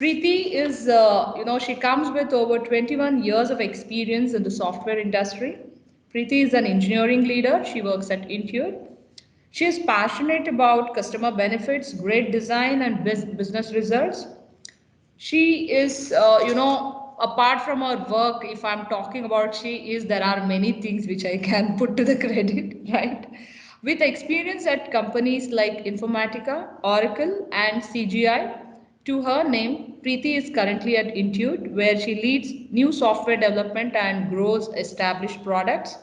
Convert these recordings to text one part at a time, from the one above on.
Preeti is, she comes with over 21 years of experience in the software industry. Preeti is an engineering leader. She works at Intuit. She is passionate about customer benefits, great design, and business results. She is, apart from her work, if I'm talking about she is, there are many things which I can put to the credit, right? With experience at companies like Informatica, Oracle, and CGI, to her name, Preeti is currently at Intuit, where she leads new software development and grows established products.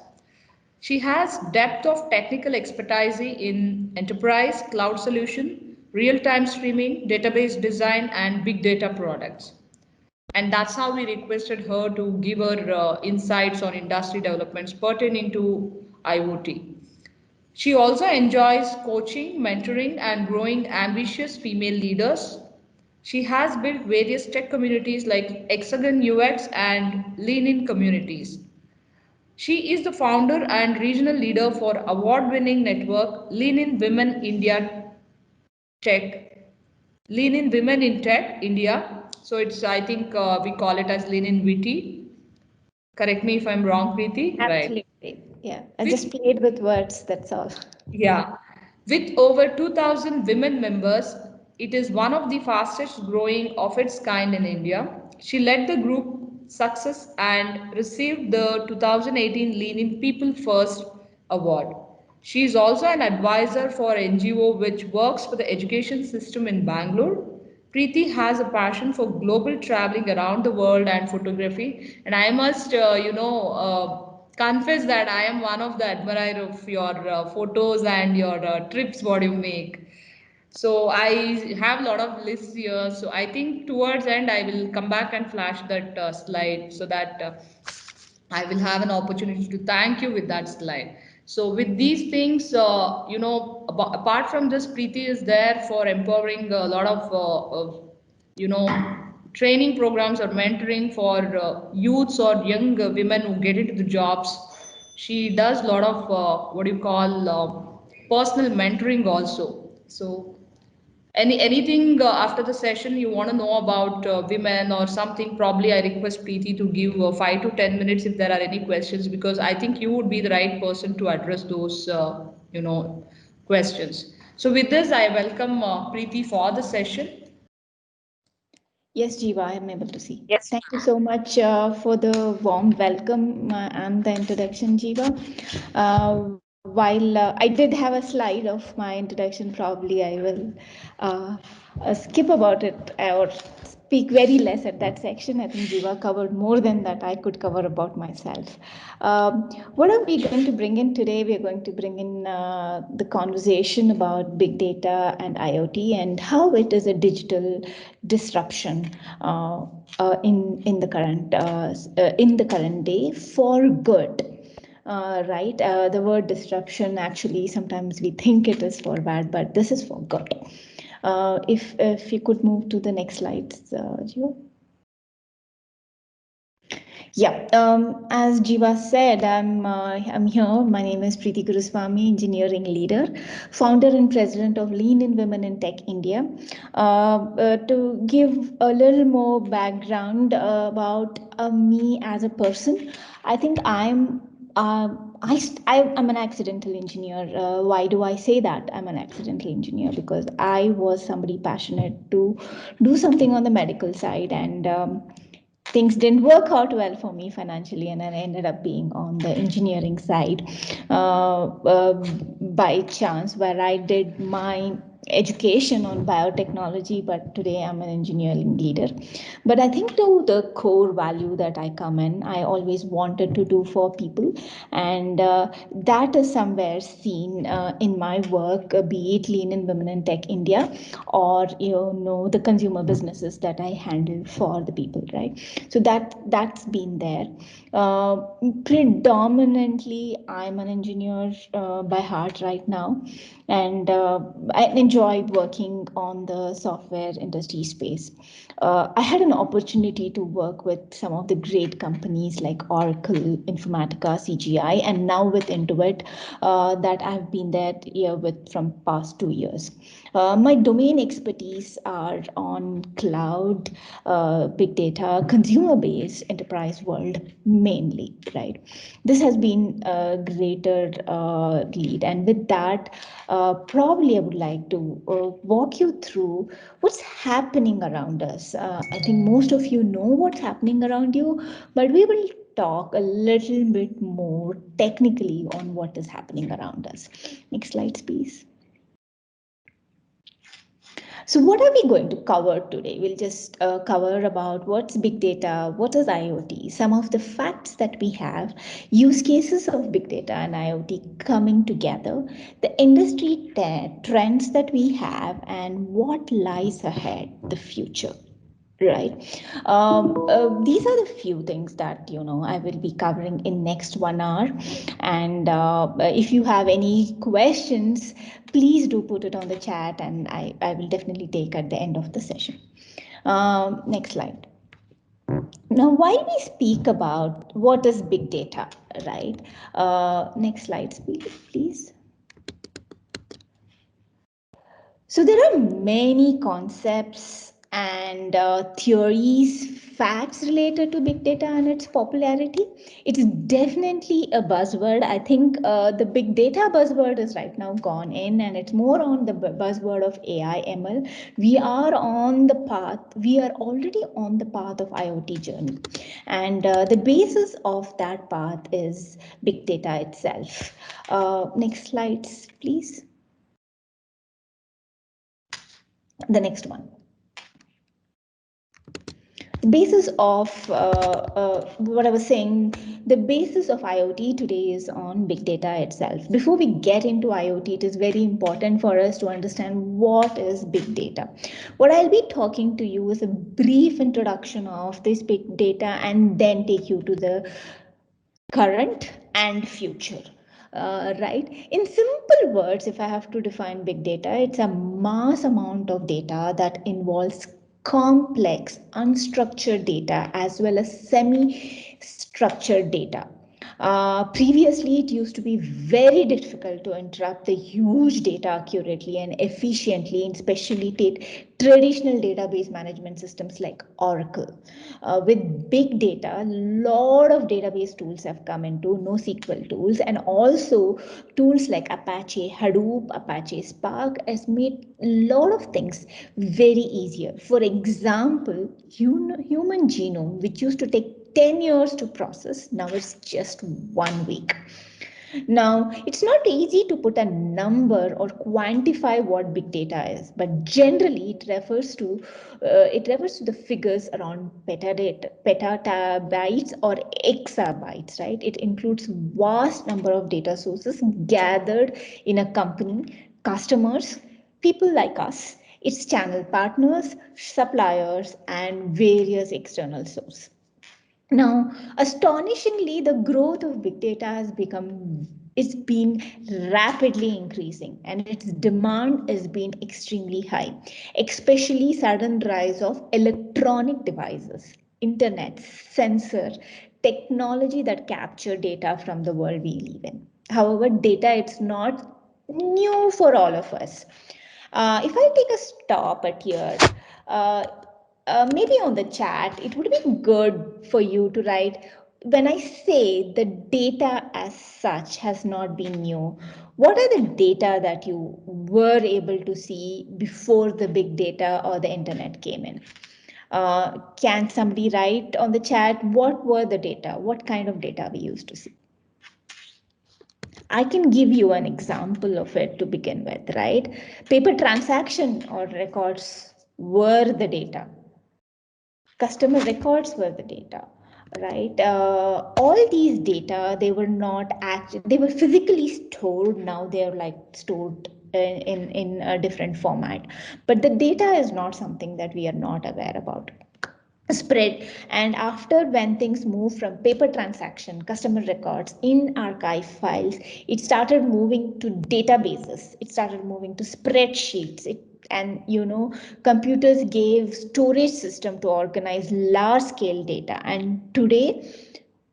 She has depth of technical expertise in enterprise, cloud solution, real-time streaming, database design, and big data products. And that's how we requested her to give her insights on industry developments pertaining to IoT. She also enjoys coaching, mentoring, and growing ambitious female leaders. She has built various tech communities like Hexagon UX and Lean In communities. She is the founder and regional leader for award-winning network Lean In Women India Tech, Lean In Women in Tech India. So it's, I think we call it as Lean In WITI. Correct me if I'm wrong, Preeti. Right. Absolutely. Yeah. I With just played with words, that's all. Yeah, with over 2,000 women members, it is one of the fastest growing of its kind in India. She led the group success and received the 2018 Lean in People First award. She is also an advisor for NGO which works for the education system in Bangalore. Preeti has a passion for global traveling around the world and photography, and I must, confess that I am one of the admirer of your photos and your trips what you make. So I have a lot of lists here. So I think towards end I will come back and flash that slide so that I will have an opportunity to thank you with that slide. So with these things, apart from this, Preeti is there for empowering a lot of you know, training programs or mentoring for youths or young women who get into the jobs. She does a lot of what you call personal mentoring also. So anything after the session you want to know about women or something, probably I request Preeti to give 5 to 10 minutes if there are any questions, because I think you would be the right person to address those questions. So with this, I welcome Preeti for the session. Yes, Jiva, I am able to see. Thank you so much for the warm welcome and the introduction, Jiva. While I did have a slide of my introduction, probably I will uh, skip about it or speak very less at that section. I think Jiva covered more than that I could cover about myself. What are we going to bring in today? We are going to bring in the conversation about big data and IoT and how it is a digital disruption in the current day for good. Right, the word disruption, actually sometimes we think it is for bad, but this is for good. If you could move to the next slides, Jiva. Yeah, as Jiva said, I'm here. My name is Preethi Guruswamy, engineering leader, founder and president of Lean in Women in Tech India. To give a little more background about me as a person, I think I'm an accidental engineer. Why do I say that I'm an accidental engineer? Because I was somebody passionate to do something on the medical side, and things didn't work out well for me financially, and I ended up being on the engineering side by chance, where I did my education on biotechnology, but today I'm an engineering leader. But I think to the core value that I come in, I always wanted to do for people, and that is somewhere seen in my work, be it Lean in Women in Tech India, or the consumer businesses that I handle for the people, right? So that's been there. uh, Predominantly I'm an engineer by heart right now, and I enjoy enjoyed working on the software industry space. I had an opportunity to work with some of the great companies like Oracle, Informatica, CGI, and now with Intuit, that I've been there here with from past 2 years. My domain expertise are on cloud, big data, consumer-based enterprise world mainly, right? This has been a greater lead, and with that, probably I would like to walk you through what's happening around us. I think most of you know what's happening around you, but we will talk a little bit more technically on what is happening around us. Next slide, please. So what are we going to cover today? We'll just cover about what's big data, what is IoT, some of the facts that we have, use cases of big data and IoT coming together, the industry trends that we have, and what lies ahead, the future. Right. These are the few things that I will be covering in next 1 hour. And if you have any questions, please do put it on the chat, and I will definitely take at the end of the session. Next slide. Now, why we speak about what is big data, right? Next slide, please. So there are many concepts and theories, facts related to big data and its popularity. It is definitely a buzzword. I think the big data buzzword is right now gone in, and it's more on the buzzword of AI, ML. We are on the path. We are already on the path of IoT journey, and the basis of that path is big data itself. Next slides, please. The next one. The basis of what I was saying, the basis of IoT today is on big data itself. Before we get into IoT, it is very important for us to understand what is big data. What I'll be talking to you is a brief introduction of this big data, and then take you to the current and future. Right? In simple words, if I have to define big data, it's a mass amount of data that involves complex, unstructured data as well as semi structured data. Previously, it used to be very difficult to interrupt the huge data accurately and efficiently, especially traditional database management systems like Oracle. With big data, a lot of database tools have come into, NoSQL tools, and also tools like Apache Hadoop, Apache Spark has made a lot of things very easier. For example, human genome, which used to take 10 years to process, now it's just 1 week. Now, it's not easy to put a number or quantify what big data is, but generally it refers to the figures around petabytes or exabytes, right? It includes vast number of data sources gathered in a company, customers, people like us, its channel partners, suppliers, and various external sources. Now, astonishingly, the growth of big data it's been rapidly increasing, and its demand has been extremely high, especially sudden rise of electronic devices, internet, sensor, technology that capture data from the world we live in. However, data it's not new for all of us. If I take a stop at here, uh, maybe on the chat, it would be good for you to write, when I say the data as such has not been new, what are the data that you were able to see before the big data or the internet came in? Can somebody write on the chat, what were the data? What kind of data we used to see? I can give you an example of it to begin with, right? Paper transaction or records were the data. Customer records were the data, right? All these data, they were physically stored. Now they are like stored in a different format. But the data is not something that we are not aware about. spread. And after, when things move from paper transaction, customer records in archive files, it started moving to databases, it started moving to spreadsheets, and computers gave storage system to organize large scale data. And today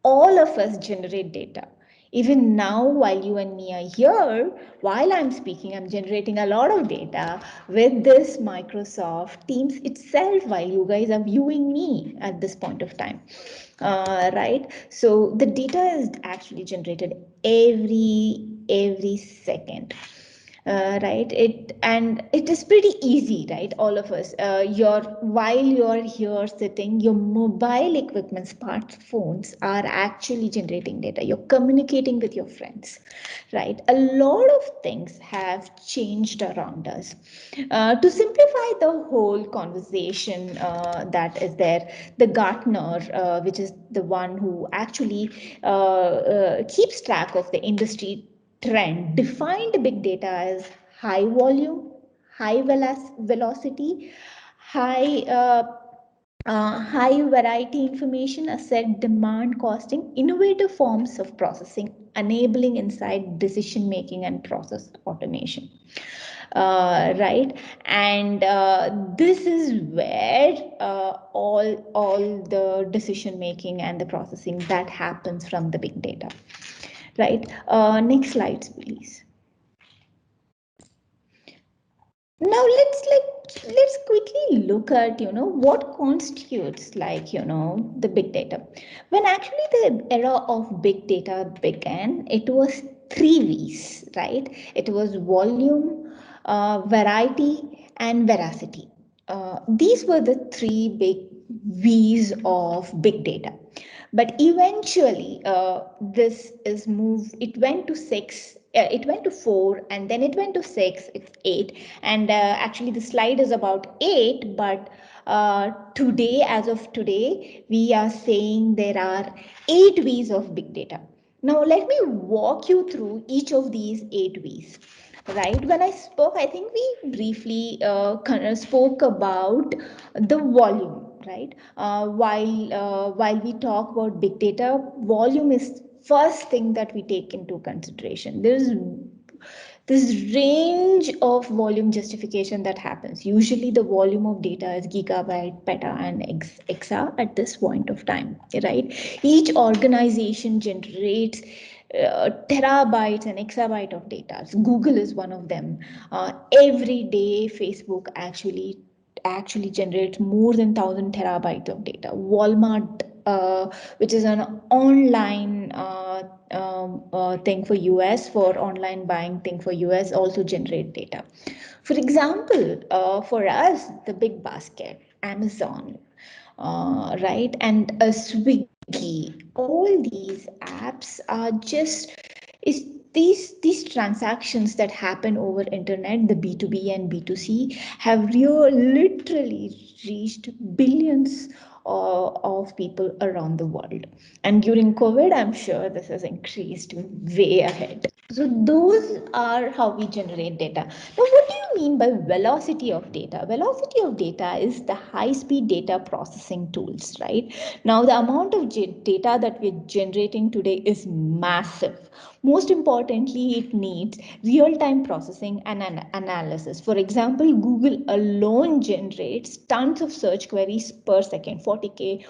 all of us generate data. Even now, while you and me are here, while I'm speaking, I'm generating a lot of data with this Microsoft Teams itself while you guys are viewing me at this point of time. Right? So the data is actually generated every second. Right, it is pretty easy, right? All of us, while you're here sitting, your mobile equipment, smartphones are actually generating data, you're communicating with your friends, right? A lot of things have changed around us. To simplify the whole conversation that is there, the Gartner, which is the one who actually keeps track of the industry trend, defined big data as high volume, high velocity, high high variety information, asset demand costing, innovative forms of processing, enabling insight, decision making, and process automation. Right, and this is where all the decision making and the processing that happens from the big data. Right. Next slides, please. Now let's quickly look at what constitutes the big data. When actually the era of big data began, it was three V's, right? It was volume, variety, and veracity. These were the three big V's of big data. But eventually, this is moved. It went to six. It went to four, and then it went to six. It's eight, and actually, the slide is about eight. But today, as of today, we are saying there are eight V's of big data. Now, let me walk you through each of these eight V's. Right, when I spoke, I think we briefly kind of spoke about the volume, right? While we talk about big data, volume is first thing that we take into consideration. There's this range of volume justification that happens. Usually the volume of data is gigabyte, peta, and exa at this point of time, right? Each organization generates terabytes and exabyte of data. So Google is one of them. Every day Facebook actually generates more than 1,000 terabytes of data. Walmart, which is an online thing for US, for online buying thing for US, also generate data. For example, for us, the big basket, Amazon, right, and a Swiggy, all these apps are just is these transactions that happen over internet, the B2B and B2C, have literally reached billions of people around the world. And during COVID, I'm sure this has increased way ahead. So those are how we generate data. Now, what do you mean by velocity of data? Velocity of data is the high-speed data processing tools, right? Now, the amount of data that we're generating today is massive. Most importantly, it needs real-time processing and analysis. For example, Google alone generates tons of search queries per second, 40K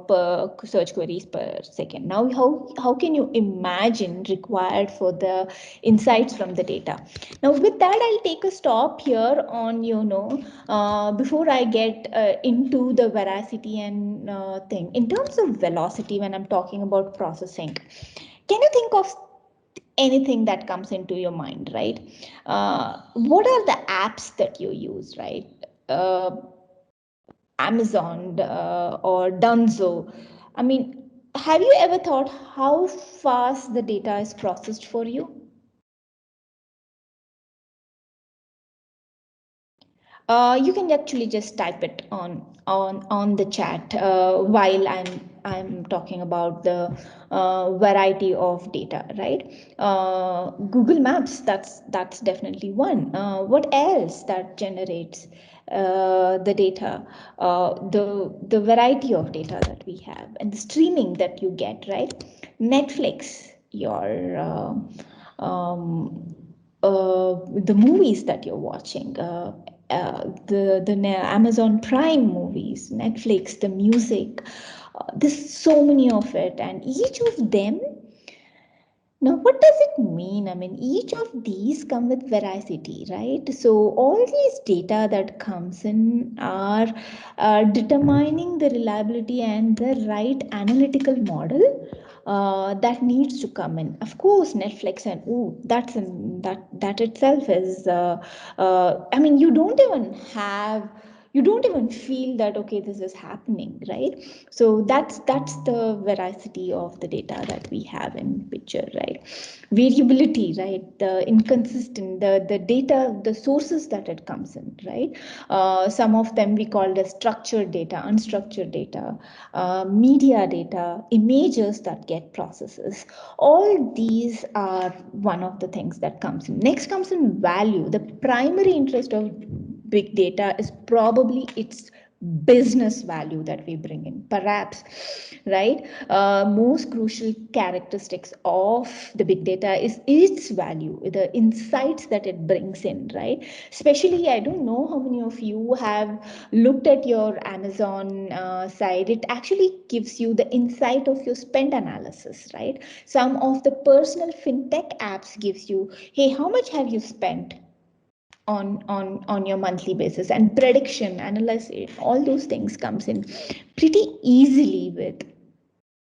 per search queries per second. Now, how can you imagine required for the insights from the data? Now, with that, I'll take a stop here on, before I get into the veracity and thing. In terms of velocity, when I'm talking about processing, can you think of anything that comes into your mind, right? What are the apps that you use, right? Uh, Amazon or Dunzo. I mean, have you ever thought how fast the data is processed for you? You can actually just type it on the chat while I'm talking about the variety of data, right? Google Maps, that's definitely one. What else that generates the data, the variety of data that we have, and the streaming that you get, right? Netflix, your the movies that you're watching, the Amazon Prime movies, Netflix, the music. There's so many of it, and each of them, now, what does it mean? I mean, each of these come with veracity, right? So all these data that comes in are determining the reliability and the right analytical model that needs to come in. Of course, Netflix and that itself is. I mean, you don't even feel that okay, this is happening, right? So that's the veracity of the data that we have in picture, right? Variability, right? The inconsistent, the data, the sources that it comes in, right? Some of them we call as structured data, unstructured data, media data, images that get processes. All these are one of the things that comes in. Next comes in value. The primary interest of big data is probably its business value that we bring in, perhaps, right? Most crucial characteristics of the big data is its value, the insights that it brings in, right? Especially, I don't know how many of you have looked at your Amazon side. It actually gives you the insight of your spend analysis, right? Some of the personal fintech apps gives you, hey, how much have you spent on your monthly basis, and prediction analysis, all those things comes in pretty easily with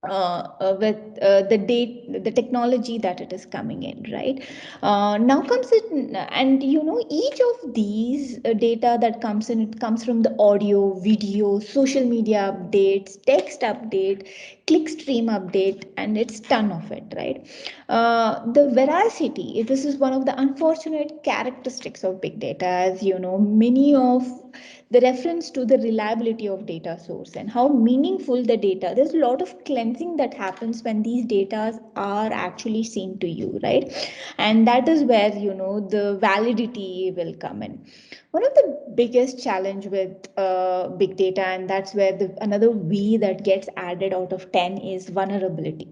the date, the technology that it is coming in, right? Now comes it, and each of these data that comes in, it comes from the audio, video, social media updates, text update, clickstream update, and it's ton of it, right? The veracity, this is one of the unfortunate characteristics of big data, as many of the reference to the reliability of data source and how meaningful the data, there's a lot of cleansing that happens when these data are actually seen to you, right? And that is where the validity will come in. One of the biggest challenge with big data, and that's where the another V that gets added out of 10 is vulnerability.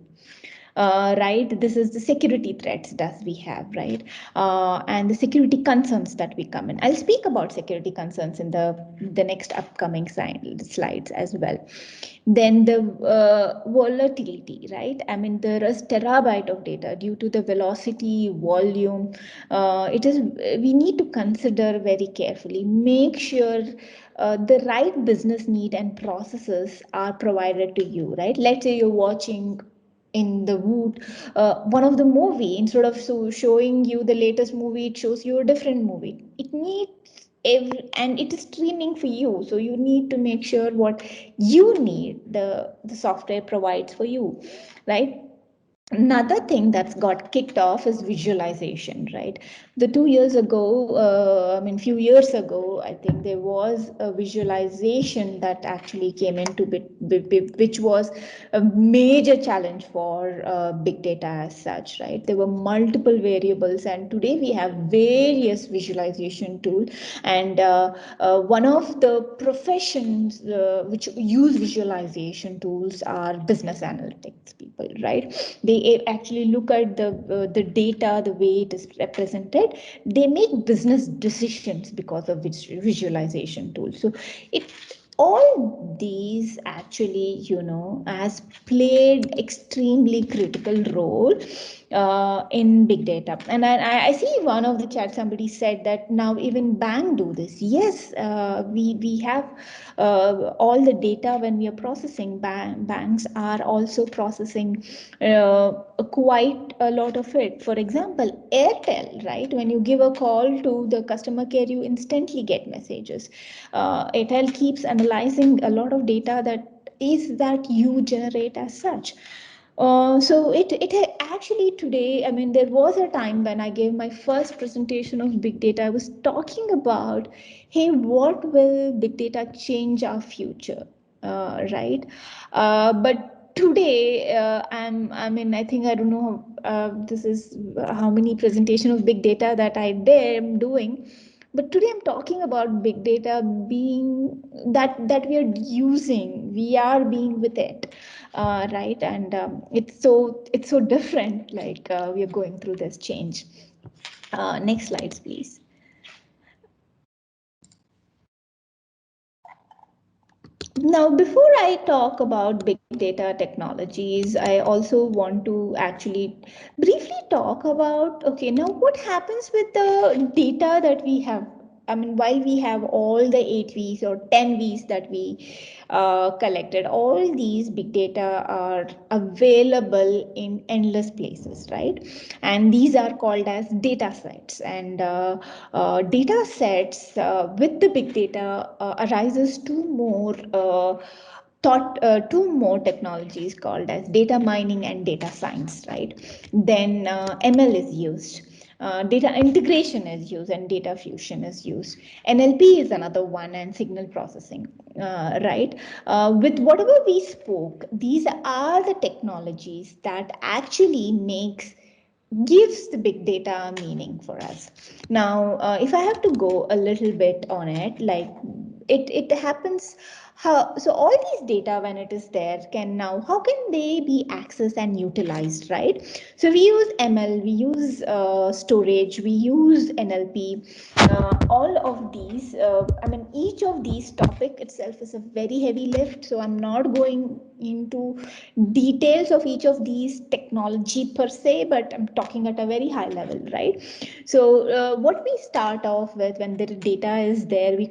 Right, this is the security threats that we have, right? And the security concerns that we come in. I'll speak about security concerns in the next upcoming slides as well. Then the volatility, right? I mean, there is terabyte of data due to the velocity, volume. It is, we need to consider very carefully, make sure the right business need and processes are provided to you, right? Let's say you're watching in the wood one of the movie, instead of showing you the latest movie, it shows you a different movie. It needs and it is streaming for you, so you need to make sure what you need, the software provides for you, right? Another thing that's got kicked off is visualization, right? The 2 years ago, I mean, few years ago, I think there was a visualization that actually came into which was a major challenge for big data as such, right? There were multiple variables, and today we have various visualization tools. And one of the professions which use visualization tools are business analytics people, right? They actually look at the data, the way it is represented. They make business decisions because of visualization tools. So it, all these actually has played extremely critical role in big data. And I see one of the chat, somebody said that now even bank do this. Yes, we have all the data when we are processing. Banks are also processing quite a lot of it. For example, Airtel, right? When you give a call to the customer care, you instantly get messages. Airtel keeps analyzing a lot of data that you generate as such. So it actually today, I mean, there was a time when I gave my first presentation of big data. I was talking about, hey, what will big data change our future, right? But today I mean, I think I don't know this is how many presentation of big data that am doing, but today I'm talking about big data being that we are being with it, right? And it's so different, like we are going through this change. Next slides, please. Now, before I talk about big data technologies, I also want to actually briefly talk about, okay, now what happens with the data that we have? I mean, while we have all the 8 V's or 10 V's that we collected, all these big data are available in endless places, right? And these are called as data sets. And data sets with the big data arises two more technologies called as data mining and data science, right? Then ML is used. Data integration is used and data fusion is used. NLP is another one, and signal processing, right? With whatever we spoke, these are the technologies that actually gives the big data meaning for us. Now, if I have to go a little bit on it, like it happens how, so all these data, when it is there, how can they be accessed and utilized, right? So we use ML, we use storage, we use NLP, all of these. I mean, each of these topic itself is a very heavy lift, so I'm not going into details of each of these technology per se, but I'm talking at a very high level, right? So what we start off with when the data is there, we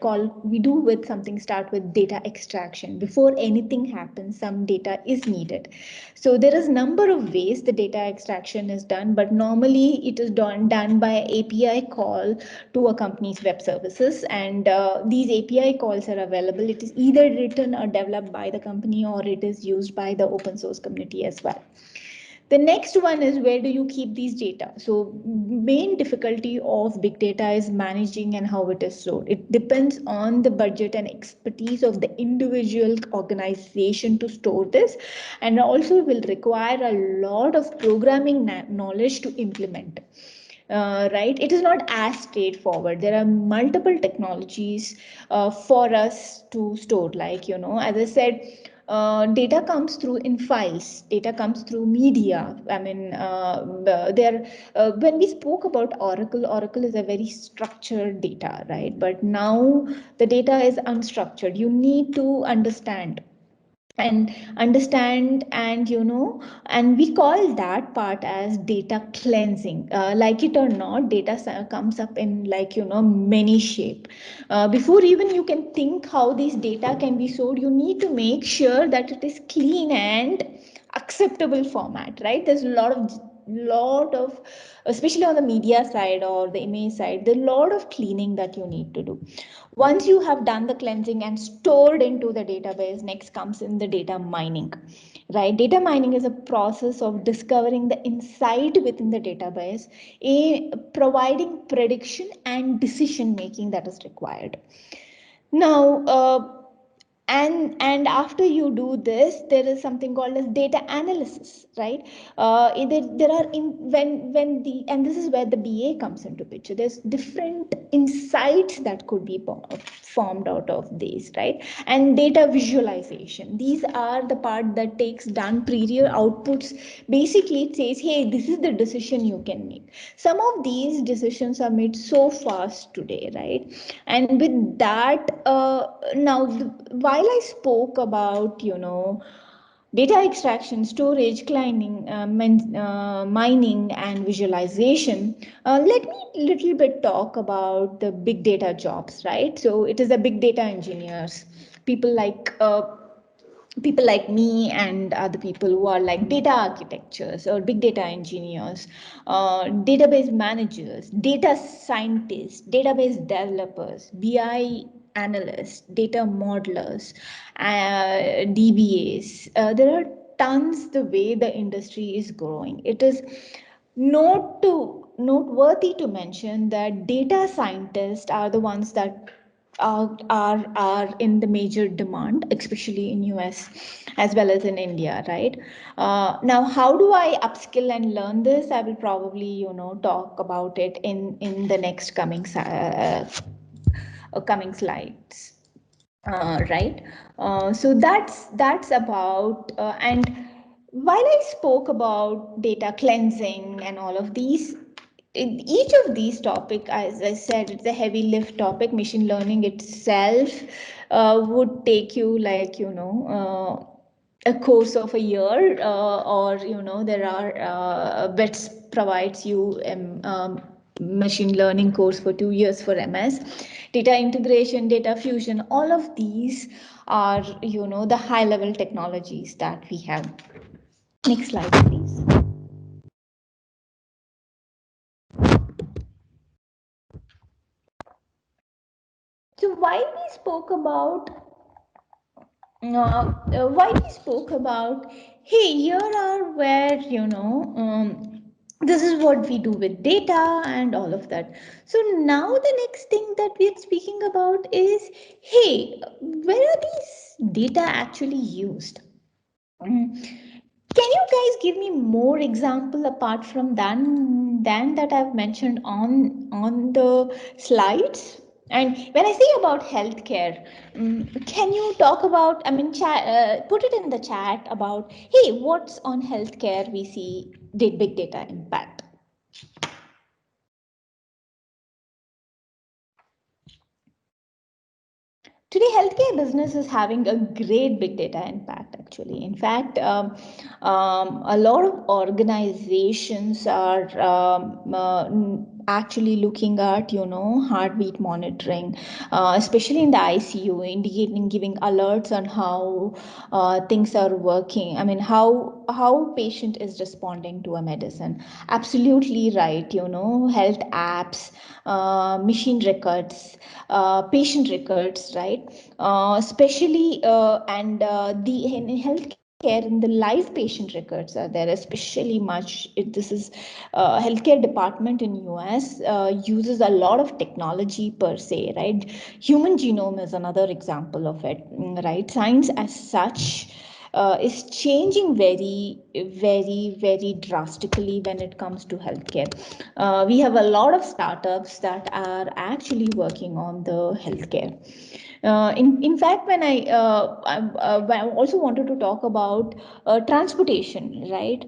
do with something, start with data extraction. Before anything happens, some data is needed. So there is number of ways the data extraction is done, but normally it is done by API call to a company's web services, and these API calls are available. It is either written or developed by the company, or it is used by the open source community as well. The next one is, where do you keep these data? So main difficulty of big data is managing and how it is stored. It depends on the budget and expertise of the individual organization to store this, and also will require a lot of programming knowledge to implement. Right, it is not as straightforward. There are multiple technologies for us to store, like, as I said, data comes through in files, data comes through media. I mean, there when we spoke about Oracle is a very structured data, right? But now the data is unstructured. You need to understand and and we call that part as data cleansing. Like it or not, data comes up in, like, many shape. Before even you can think how this data can be stored, you need to make sure that it is clean and acceptable format, right? There's a lot of, especially on the media side or the image side, there's a lot of cleaning that you need to do. Once you have done the cleansing and stored into the database, next comes in the data mining, right? Data mining is a process of discovering the insight within the database, providing prediction and decision making that is required. Now, and after you do this, there is something called as data analysis, right? There are in when the and this is where the BA comes into picture. There's different insights that could be formed out of these, right? And data visualization. These are the part that takes done prior outputs. Basically, it says, hey, this is the decision you can make. Some of these decisions are made so fast today, right? And with that, now while I spoke about, data extraction, storage, cleaning, mining, and visualization, let me little bit talk about the big data jobs, right? So it is the big data engineers, people like me and other people who are like data architectures or big data engineers, database managers, data scientists, database developers, BI analysts, data modelers, DBAs. There are tons the way the industry is growing. It is noteworthy to mention that data scientists are the ones that are in the major demand, especially in US as well as in India, right? Now, how do I upskill and learn this? I will probably, talk about it in the next coming slides. Right. So that's about and while I spoke about data cleansing and all of these, in each of these topic, as I said, it's a heavy lift topic. Machine learning itself would take you like a course of a year, or there are BETS provides you machine learning course for 2 years for MS. Data integration, data fusion, all of these are the high level technologies that we have. Next slide, please. So why we spoke about, hey, here are where this is what we do with data and all of that. So now the next thing that we're speaking about is, hey, where are these data actually used? Can you guys give me more example apart from than that I've mentioned on the slides? And when I say about healthcare, can you talk about? I mean, put it in the chat about, hey, what's on healthcare we see did big data impact? Today, healthcare business is having a great big data impact, actually. In fact, a lot of organizations are actually looking at, heartbeat monitoring, especially in the ICU, indicating, giving alerts on how things are working. I mean, how patient is responding to a medicine. Absolutely right. Health apps, machine records, patient records, right? Especially and the in healthcare, in the live patient records are there, especially much. This is healthcare department in US uses a lot of technology per se, right? Human genome is another example of it, right? Science as such is changing very drastically when it comes to healthcare. We have a lot of startups that are actually working on the healthcare. In fact, I also wanted to talk about transportation, right?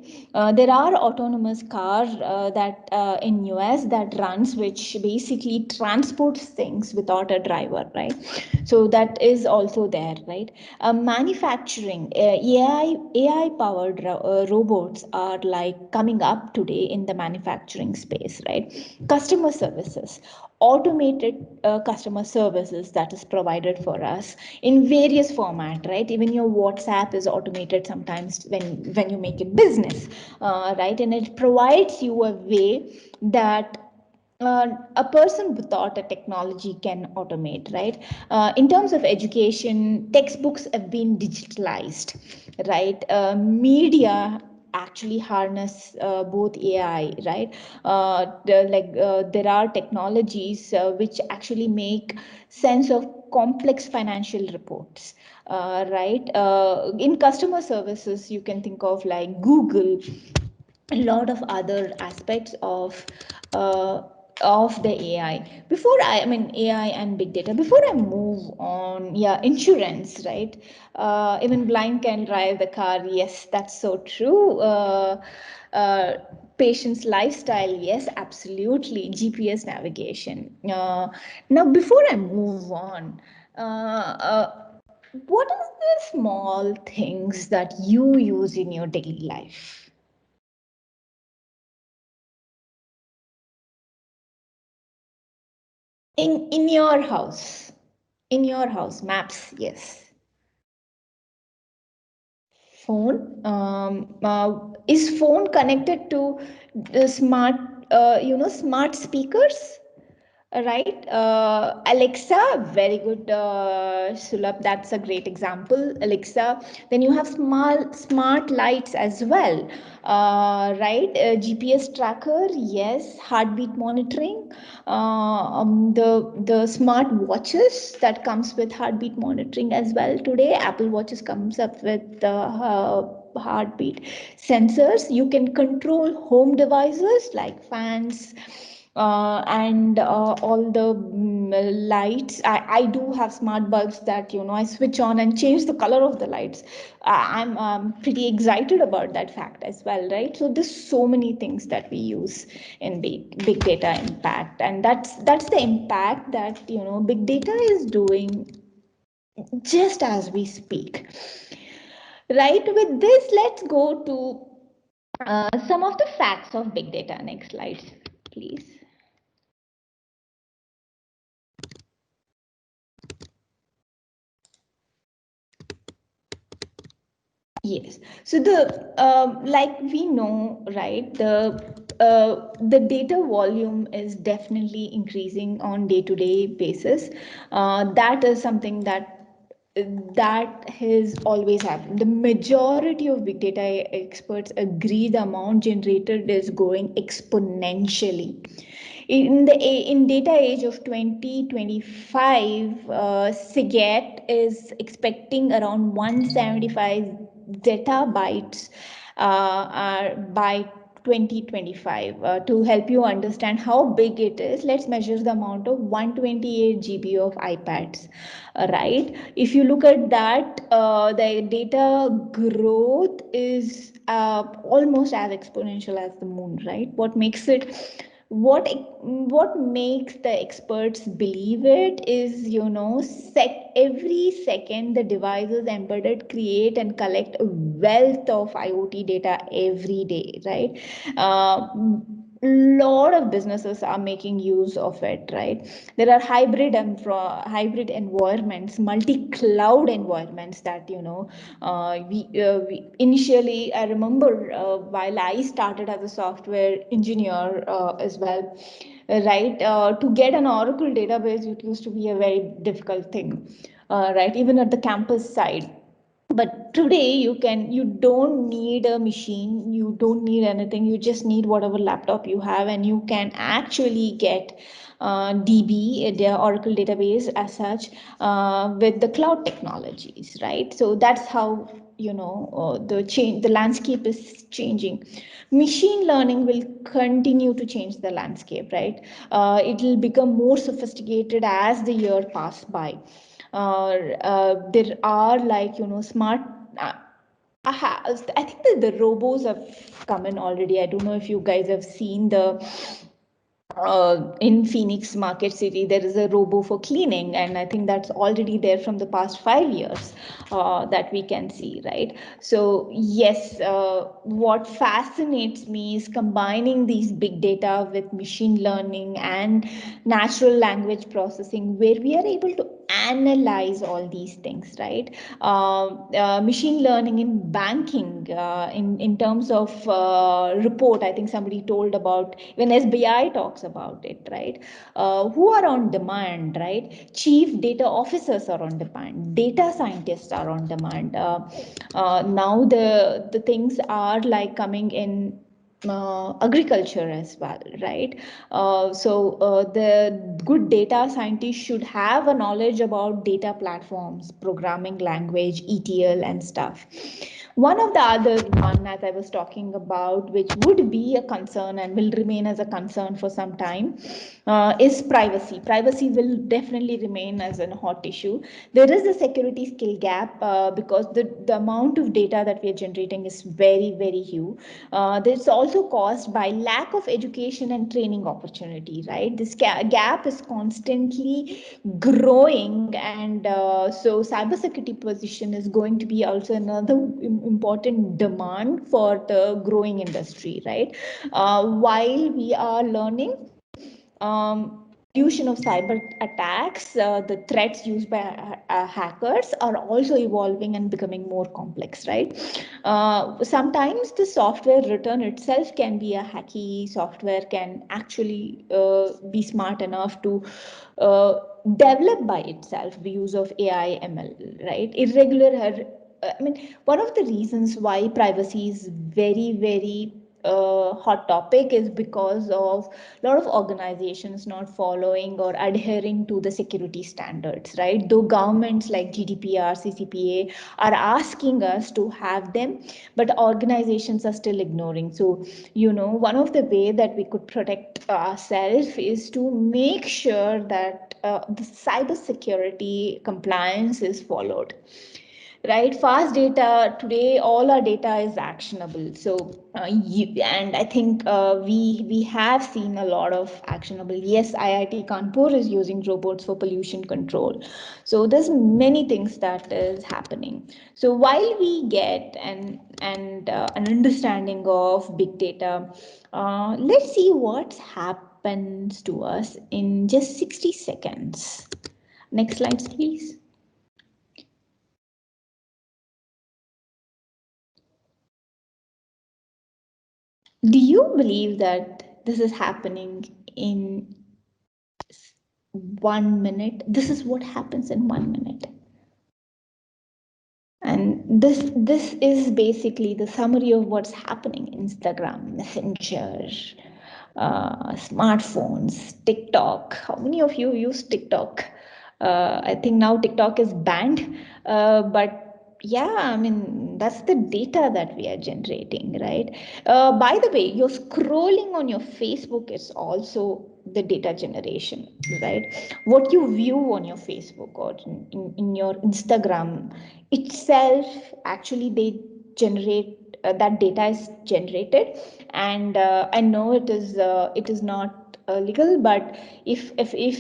There are autonomous cars that in US that runs, which basically transports things without a driver, right? So that is also there, right? Manufacturing, AI powered robots are like coming up today in the manufacturing space, right? Customer services, automated customer services that is provided for us in various format, right? Even your WhatsApp is automated sometimes when you make it business, right? And it provides you a way that a person without a technology can automate, right? In terms of education, textbooks have been digitalized, right? Media actually harness both AI, right? There are technologies which actually make sense of complex financial reports, right? In customer services, you can think of like Google, a lot of other aspects uh, of the AI. I mean AI and big data. Before I move on, yeah, insurance, right? Even blind can drive the car. Yes, that's so true. Uh, Patient's lifestyle, yes, absolutely. GPS navigation. Now, before I move on, what are the small things that you use in your daily life? In your house, maps, yes. Phone, is phone connected to the smart, smart speakers? Right, Alexa, very good, Sulabh. That's a great example, Alexa. Then you have smart lights as well, right? GPS tracker, yes. Heartbeat monitoring, the smart watches that comes with heartbeat monitoring as well. Today, Apple Watches comes up with heartbeat sensors. You can control home devices like fans and all the lights. I do have smart bulbs that I switch on and change the color of the lights. I'm pretty excited about that fact as well, right? So there's so many things that we use in big data impact, and that's the impact that big data is doing just as we speak. Right, with this, let's go to some of the facts of big data. Next slides, please. Yes. So like we know, right, the data volume is definitely increasing on day-to-day basis. That is something that has always happened. The majority of big data experts agree the amount generated is growing exponentially. In data age of 2025, SIGET is expecting around 175 zettabytes by 2025. To help you understand how big it is, let's measure the amount of 128 GB of iPads. Right? If you look at that, the data growth is almost as exponential as the moon. Right? What makes the experts believe it is, every second the devices embedded create and collect a wealth of IoT data every day, right? Lot of businesses are making use of it, right? There are hybrid environments, multi-cloud environments that we initially, I remember while I started as a software engineer as well, right, to get an Oracle database, it used to be a very difficult thing, right, even at the campus side. But today you don't need a machine, you don't need anything, you just need whatever laptop you have, and you can actually get DB, the Oracle database as such, with the cloud technologies, right? So that's how the landscape is changing. Machine learning will continue to change the landscape, right? It will become more sophisticated as the year pass by. There are, like, smart I think that the robos have come in already. I don't know if you guys have seen the in Phoenix Market City, there is a robo for cleaning, and I think that's already there from the past 5 years, that we can see, right? So yes, what fascinates me is combining these big data with machine learning and natural language processing, where we are able to analyze all these things, right? Machine learning in banking, in terms of report. I think somebody told about, when SBI talks about it, right? Who are on demand, right? Chief data officers are on demand, data scientists are on demand. Now the things are like coming in agriculture as well, right? The good data scientists should have a knowledge about data platforms, programming language, ETL and stuff. One of the other one, as I was talking about, which would be a concern and will remain as a concern for some time, is privacy. Privacy will definitely remain as a hot issue. There is a security skill gap, because the amount of data that we are generating is very, very huge. This is also caused by lack of education and training opportunity, right? This gap is constantly growing, and so cybersecurity position is going to be also another important demand for the growing industry, right? While we are learning, evolution of cyber attacks, the threats used by hackers are also evolving and becoming more complex, right? Sometimes the software written itself can be a hacky software, can actually be smart enough to develop by itself the use of AI, ML, right? I mean, one of the reasons why privacy is very, very hot topic is because of a lot of organizations not following or adhering to the security standards, right? Though governments like GDPR, CCPA are asking us to have them, but organizations are still ignoring. So, one of the way that we could protect ourselves is to make sure that the cyber security compliance is followed, right? Fast data today, all our data is actionable. So and I think we have seen a lot of actionable. Yes, IIT Kanpur is using robots for pollution control. So there's many things that is happening. So while we get an understanding of big data, let's see what happens to us in just 60 seconds. Next slides, please. Do you believe that this is happening in 1 minute? This is what happens in 1 minute. And this is basically the summary of what's happening. Instagram, Messenger, smartphones, TikTok. How many of you use TikTok? I think now TikTok is banned, but yeah, I mean, that's the data that we are generating, right? By the way, you're scrolling on your Facebook is also the data generation, right? What you view on your Facebook or in your Instagram itself, actually they generate that data is generated. And I know it is not legal, but if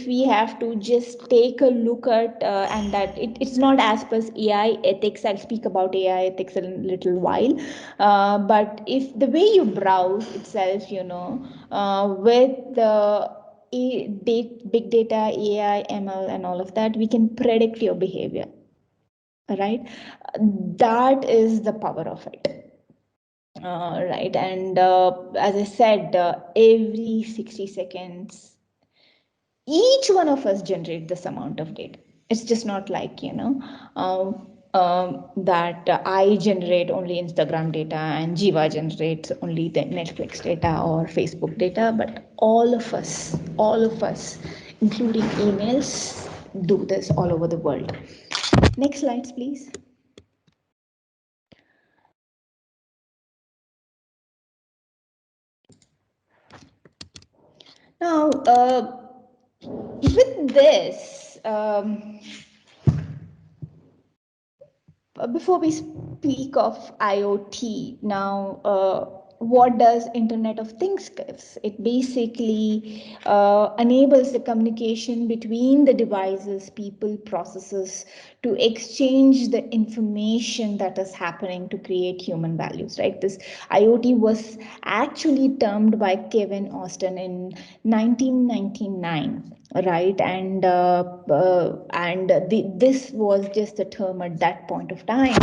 we have to just take a look at and that it's not as per AI ethics. I'll speak about AI ethics in a little while, but if the way you browse itself, with the big data, AI, ML, and all of that, we can predict your behavior, right? That is the power of it. Right, and as I said, every 60 seconds, each one of us generate this amount of data. It's just not like, that I generate only Instagram data and Jiva generates only the Netflix data or Facebook data, but all of us, including emails, do this all over the world. Next slides, please. Now, with this, before we speak of IoT, now, what does Internet of Things gives? It basically enables the communication between the devices, people, processes to exchange the information that is happening to create human values, right? This IoT was actually termed by Kevin Austin in 1999, right? And this was just a term at that point of time,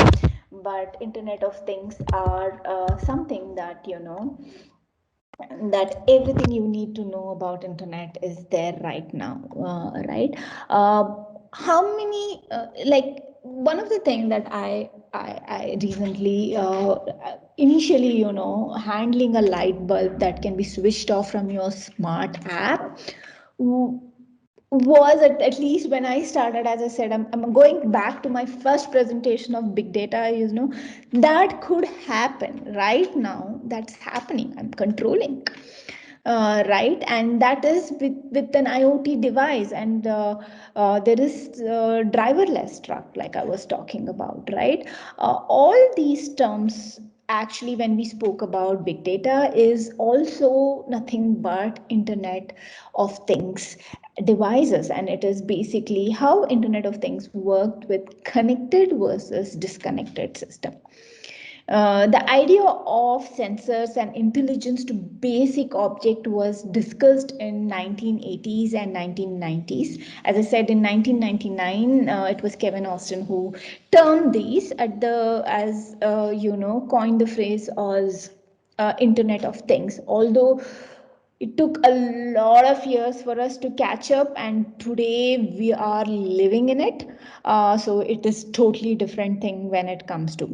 but Internet of Things are something that, that everything you need to know about internet is there right now, right? How many like one of the things that I recently initially, handling a light bulb that can be switched off from your smart app was at least when I started. As I said, I'm going back to my first presentation of big data, that could happen right now. That's happening. I'm controlling. Right, and that is with an IoT device, and there is driverless truck, like I was talking about, right? All these terms, actually, when we spoke about big data, is also nothing but Internet of Things devices, and it is basically how Internet of Things worked with connected versus disconnected system. The idea of sensors and intelligence to basic object was discussed in 1980s and 1990s. As I said, in 1999, it was Kevin Austin who termed these coined the phrase as Internet of Things. Although it took a lot of years for us to catch up, and today we are living in it. So it is totally different thing when it comes to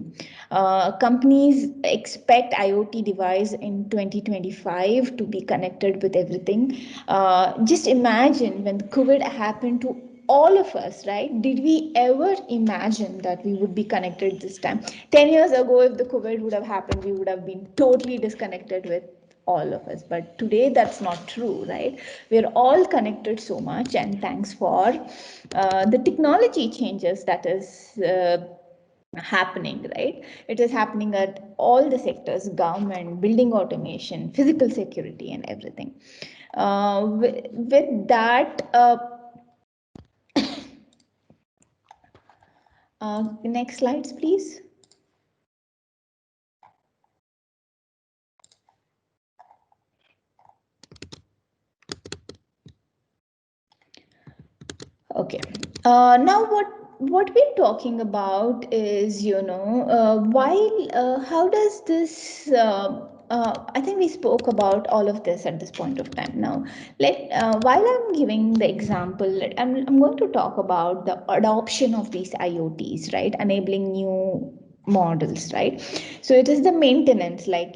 companies expect IoT device in 2025 to be connected with everything. Just imagine when COVID happened to all of us, right? Did we ever imagine that we would be connected this time? 10 years ago, if the COVID would have happened, we would have been totally disconnected with all of us. But today that's not true, right? We're all connected so much, and thanks for the technology changes that is happening, right? It is happening at all the sectors: government, building automation, physical security, and everything. With that, next slides, please. Okay. Now what we're talking about is, how does this? I think we spoke about all of this at this point of time. Now, while I'm giving the example, I'm going to talk about the adoption of these IoTs, right? Enabling new models, right? So it is the maintenance, there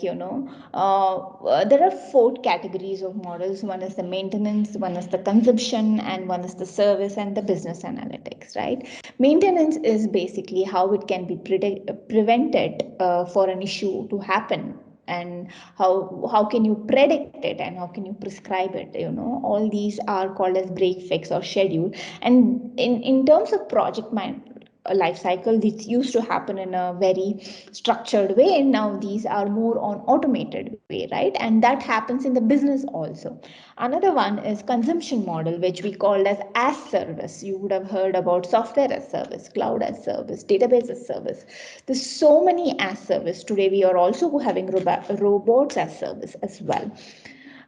are four categories of models. One is the maintenance, one is the consumption, and one is the service and the business analytics, right? Maintenance is basically how it can be prevented for an issue to happen, and how can you predict it, and how can you prescribe it. All these are called as break, fix, or schedule. And in terms of project life cycle, this used to happen in a very structured way, and now these are more on automated way, right? And that happens in the business also. Another one is consumption model, which we call as service. You would have heard about software as service, cloud as service, database as service. There's so many as service. Today we are also having robots as service as well,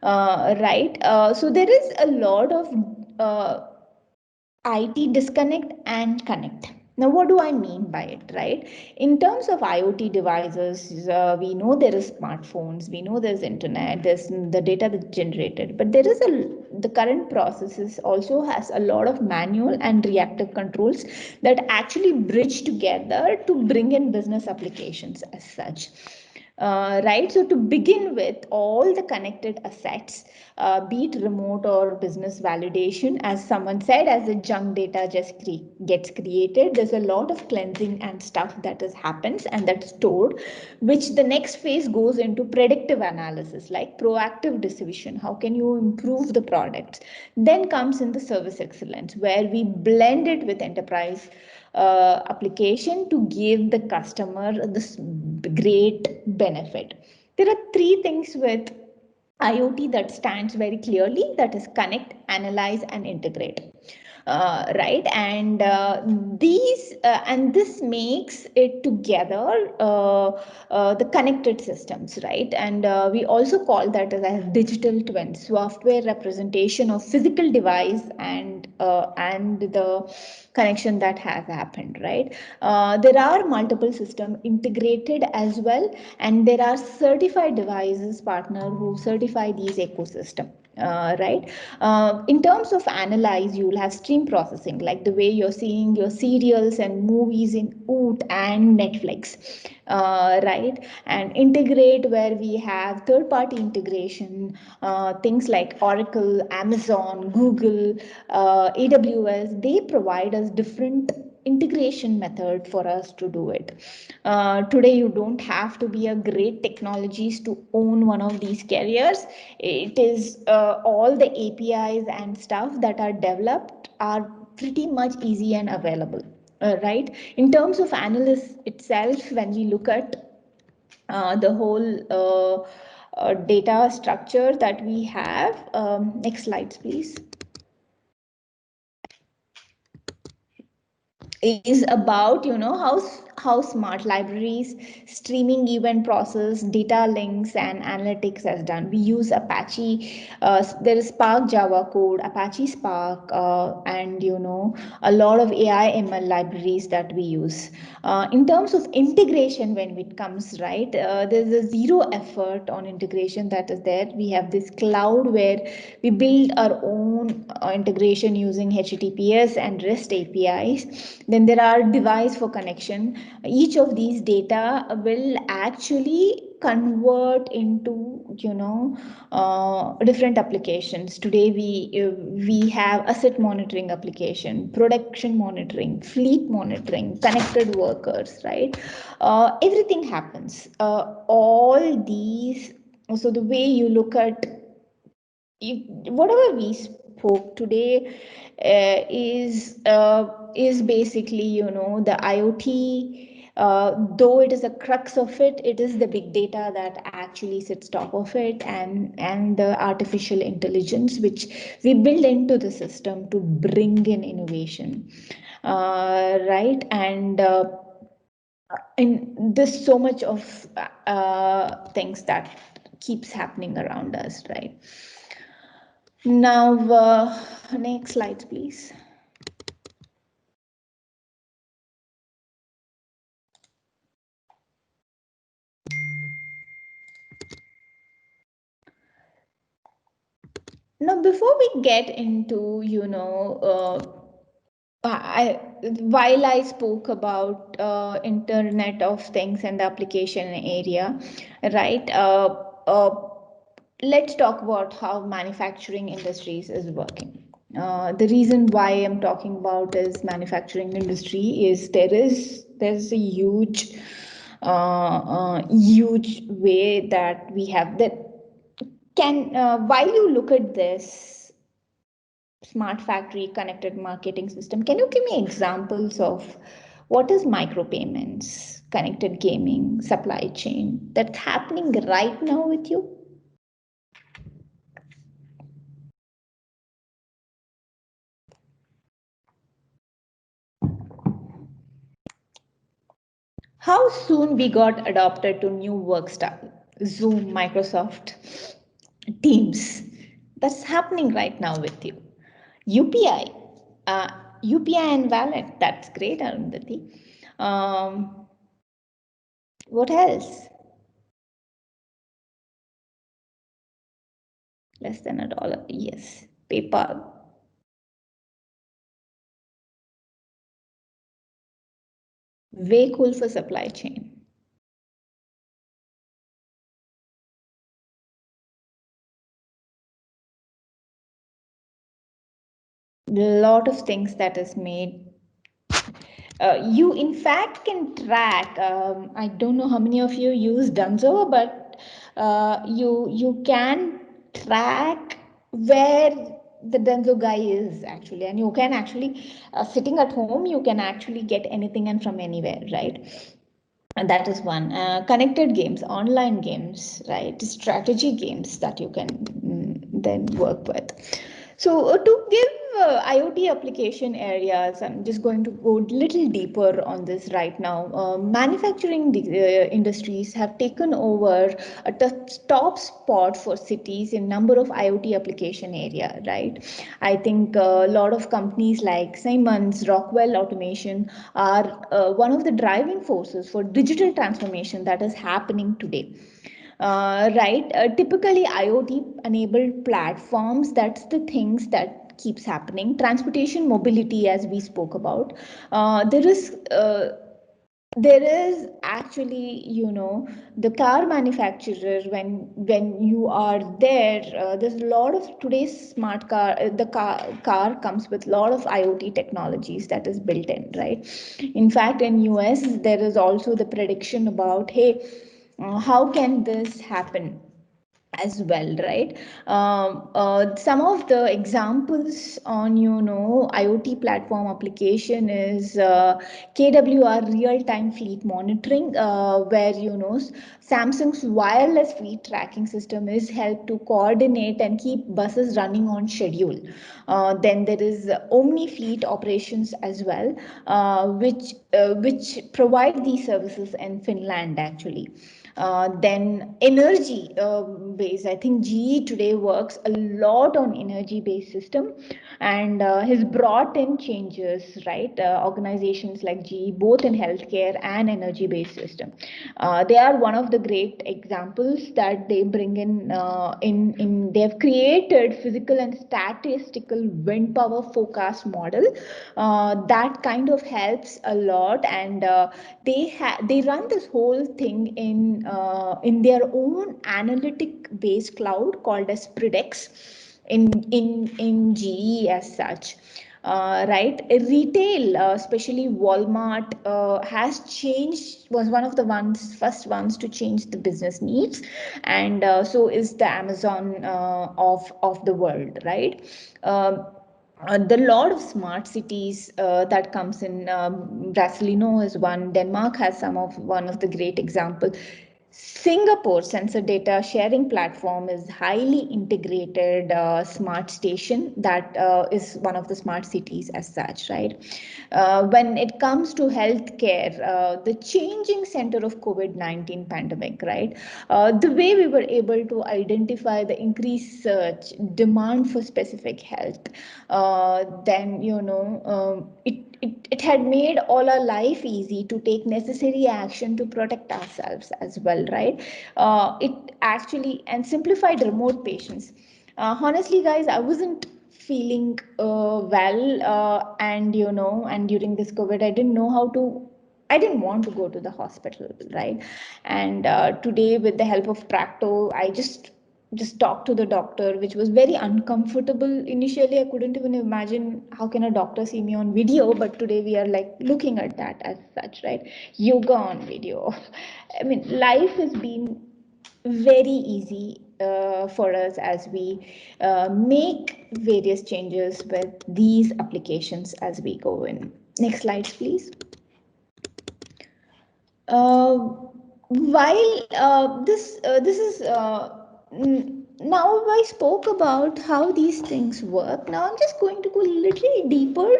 right? So there is a lot of IT disconnect and connect. Now, what do I mean by it, right? In terms of IoT devices, we know there is smartphones, we know there's internet, there's the data that's generated, but the current processes also has a lot of manual and reactive controls that actually bridge together to bring in business applications as such. Right, so to begin with, all the connected assets, be it remote or business validation, as someone said, as the junk data just gets created, there's a lot of cleansing and stuff that is happens and that's stored, which the next phase goes into predictive analysis, like proactive decision. How can you improve the product? Then comes in the service excellence, where we blend it with enterprise application to give the customer this great benefit. There are three things with IoT that stands very clearly, that is connect, analyze, and integrate. Right, and this makes it together the connected systems, right? And we also call that as digital twin, software representation of physical device and the connection that has happened, right? There are multiple system integrated as well, and there are certified devices partner who certify these ecosystem. Right, in terms of analyze, you will have stream processing, like the way you're seeing your serials and movies in Oot and Netflix, right? And integrate, where we have third party integration, things like Oracle, Amazon, Google, AWS. They provide us different integration method for us to do it. Today you don't have to be a great technologist to own one of these carriers. It is all the APIs and stuff that are developed are pretty much easy and available. Right, in terms of analysis itself, when we look at the whole data structure that we have, next slides please, is about how how smart libraries, streaming event process, data links, and analytics has done. We use Apache. There is Spark Java code, Apache Spark, and a lot of AI ML libraries that we use. In terms of integration, when it comes, right, there's a zero effort on integration that is there. We have this cloud where we build our own integration using HTTPS and REST APIs. Then there are device for connection. Each of these data will actually convert into different applications. Today we have asset monitoring application, production monitoring, fleet monitoring, connected workers, right? Everything happens, all these. So the way you look at whatever we spoke today is basically the IoT. Though it is a crux of it, it is the big data that actually sits top of it, and the artificial intelligence which we build into the system to bring in innovation, right? And there's so much of things that keeps happening around us, right? Now, next slide, please. Now, before we get into, while I spoke about Internet of Things and the application area, right? Let's talk about how manufacturing industries is working. The reason why I'm talking about is manufacturing industry is there's a huge way that we have that can while you look at this smart factory connected marketing system, can you give me examples of what is micropayments, connected gaming, supply chain that's happening right now with you? How soon we got adopted to new work style, Zoom, Microsoft Teams. That's happening right now with you. UPI, uh, UPI and wallet. That's great, Arundhati. What else? Less than $1. Yes. PayPal. Way cool for supply chain. Lot of things that is made. You in fact can track. I don't know how many of you use Dunzo, but you can track where the Dunzo guy is actually, and you can actually sitting at home, you can actually get anything and from anywhere, right? And that is one. Connected games, online games, right? Strategy games that you can then work with. So to give IoT application areas, I'm just going to go a little deeper on this right now. Manufacturing industries have taken over a top spot for cities in number of IoT application area, right? I think a lot of companies like Siemens, Rockwell Automation are one of the driving forces for digital transformation that is happening today. Right, typically IoT enabled platforms, that's the things that keeps happening. Transportation mobility, as we spoke about, there is actually the car manufacturer, when you are there, there's a lot of today's smart car, the car comes with a lot of IoT technologies that is built in, right? In fact, in US there is also the prediction about, hey, how can this happen? as well, right? Some of the examples on IoT platform application is KWR real-time fleet monitoring, where Samsung's wireless fleet tracking system is helped to coordinate and keep buses running on schedule. Then there is Omni fleet operations as well, which provide these services in Finland actually. Then energy base. I think GE today works a lot on energy based system, and has brought in changes, right? Organizations like GE, both in healthcare and energy based system. They are one of the great examples that they bring in. They have created physical and statistical wind power forecast model that kind of helps a lot, and they run this whole thing in their own analytic based cloud called as Predex in GE as such. Right, retail, especially Walmart, has changed, was one of the first ones to change the business needs, and so is the Amazon of the world, right? The lot of smart cities that comes in. Brasilino is one. Denmark has one of the great example. Singapore sensor data sharing platform is highly integrated smart station that is one of the smart cities as such, right? When it comes to healthcare, the changing center of COVID-19 pandemic, right? The way we were able to identify the increased search demand for specific health, then it had made all our life easy to take necessary action to protect ourselves as well, right? It actually and simplified remote patients. Honestly, guys, I wasn't feeling well, and during this COVID, I didn't want to go to the hospital, right? And today, with the help of Practo, I just talked to the doctor, which was very uncomfortable initially. I couldn't even imagine how can a doctor see me on video, but today we are like looking at that as such, right? Yoga on video. I mean, life has been very easy for us as we make various changes with these applications as we go in. Next slides, please. Uh, while this is now I spoke about how these things work. Now I'm just going to go a little deeper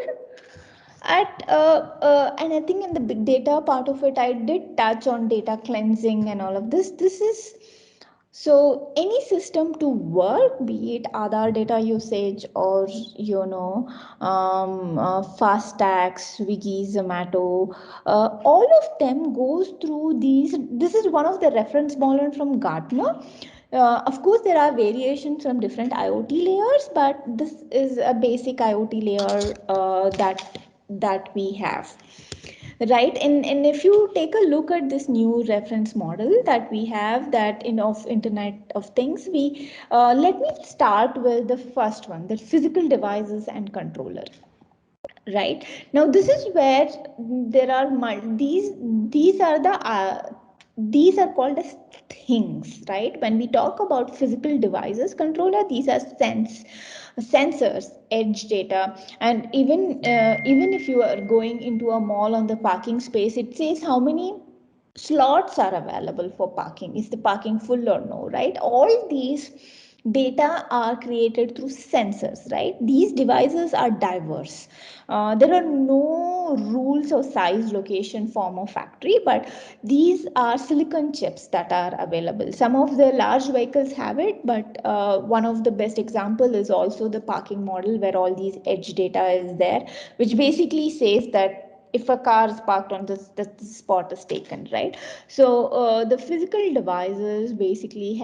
and I think in the big data part of it, I did touch on data cleansing and all of this. This is so any system to work, be it Aadhaar data usage or fast tags, Swiggy, Zomato, all of them goes through these. This is one of the reference model from Gartner. Of course, there are variations from different IoT layers, but this is a basic IoT layer that we have, right? And if you take a look at this new reference model that we have, that in of Internet of Things, we let me start with the first one, the physical devices and controller. Right now, this is where there are these are the these are called as things, right? When we talk about physical devices, controller, these are sensors, edge data, and even if you are going into a mall on the parking space, it says how many slots are available for parking, is the parking full or no, right? All these data are created through sensors, right? These devices are diverse. There are no rules or size, location, form, or factory, but these are silicon chips that are available. Some of the large vehicles have it, but one of the best example is also the parking model, where all these edge data is there, which basically says that if a car is parked on this spot is taken, right? So the physical devices basically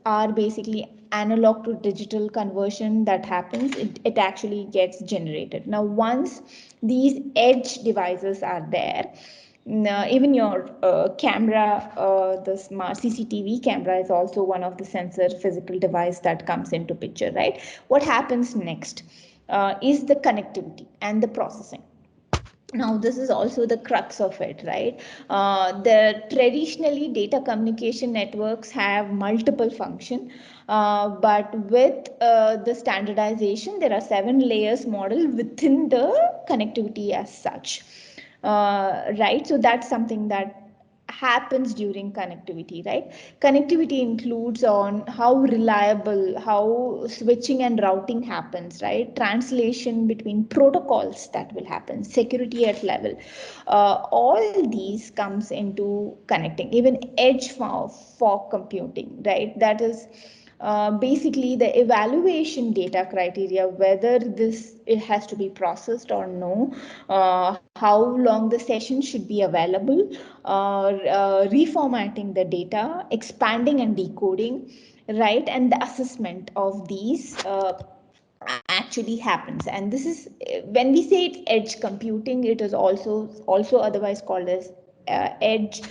are basically analog to digital conversion that happens. It actually gets generated. Now once these edge devices are there, even your camera, the smart CCTV camera is also one of the sensor physical device that comes into picture, right? What happens next is the connectivity and the processing. Now this is also the crux of it, right? The traditionally data communication networks have multiple function, but with the standardization there are 7 layers model within the connectivity as such, right? So that's something that happens during connectivity, right? Connectivity includes on how reliable, how switching and routing happens, right? Translation between protocols that will happen, security at level, all these comes into connecting. Even edge for computing, right? That is basically the evaluation data criteria, whether this it has to be processed or no, how long the session should be available, reformatting the data, expanding and decoding, right? And the assessment of these actually happens. And this is, when we say it's edge computing, it is also otherwise called as edge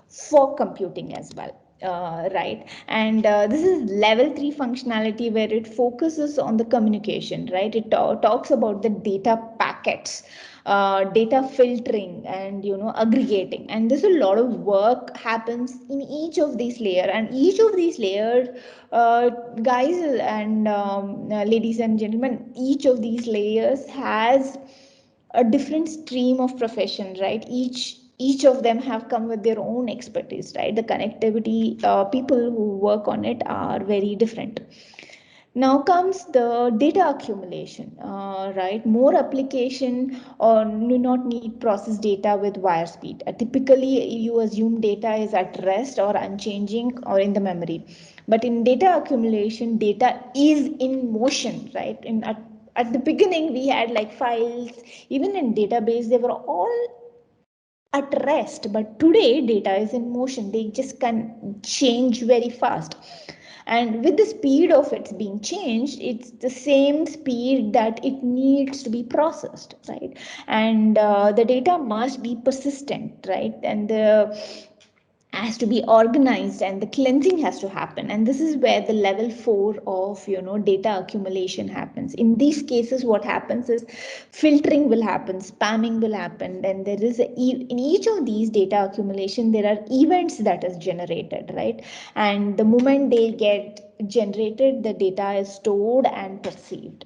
for computing as well, right? And this is level 3 functionality, where it focuses on the communication, right? It talks about the data packets, data filtering, and aggregating. And there's a lot of work happens in each of these layer, and each of these layers, guys and ladies and gentlemen, each of these layers has a different stream of profession, right? Each of them have come with their own expertise, right? The connectivity people who work on it are very different. Now comes the data accumulation, right? More application or do not need process data with wire speed. Typically, you assume data is at rest or unchanging or in the memory. But in data accumulation, data is in motion, right? At the beginning, we had like files, even in database, they were all at rest, but today data is in motion. They just can change very fast, and with the speed of it's being changed, it's the same speed that it needs to be processed, right? And the data must be persistent, right? And the has to be organized, and the cleansing has to happen. And this is where the level 4 of data accumulation happens. In these cases, what happens is filtering will happen, spamming will happen. Then there is in each of these data accumulation, there are events that is generated, right? And the moment they get generated, the data is stored and perceived.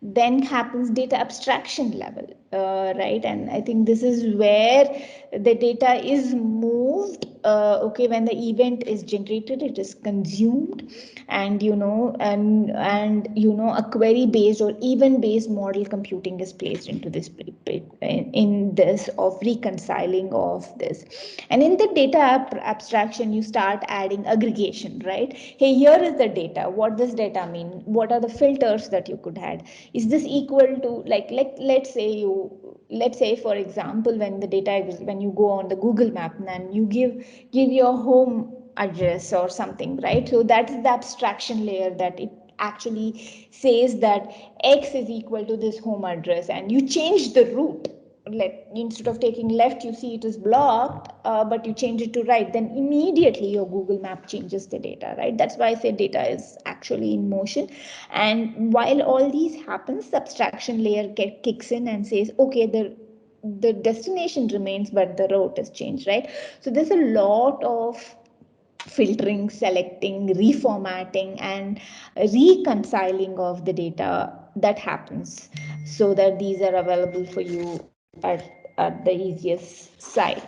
Then happens data abstraction level, right? And I think this is where the data is moved. Okay, when the event is generated, it is consumed, and a query based or event based model computing is placed into this in this of reconciling of this. And in the data abstraction, you start adding aggregation, right? Hey, here is the data. What does data mean? What are the filters that you could add? Is this equal to, let's say for example, when the data is, when you go on the Google map and you give your home address or something, right? So that's the abstraction layer, that it actually says that X is equal to this home address, and you change the route. Instead of taking left, you see it is blocked, but you change it to right, then immediately your Google map changes the data, right? That's why I say data is actually in motion. And while all these happens, the abstraction layer kicks in and says, okay, the destination remains, but the route is changed, right? So there's a lot of filtering, selecting, reformatting, and reconciling of the data that happens, so that these are available for you at the easiest side.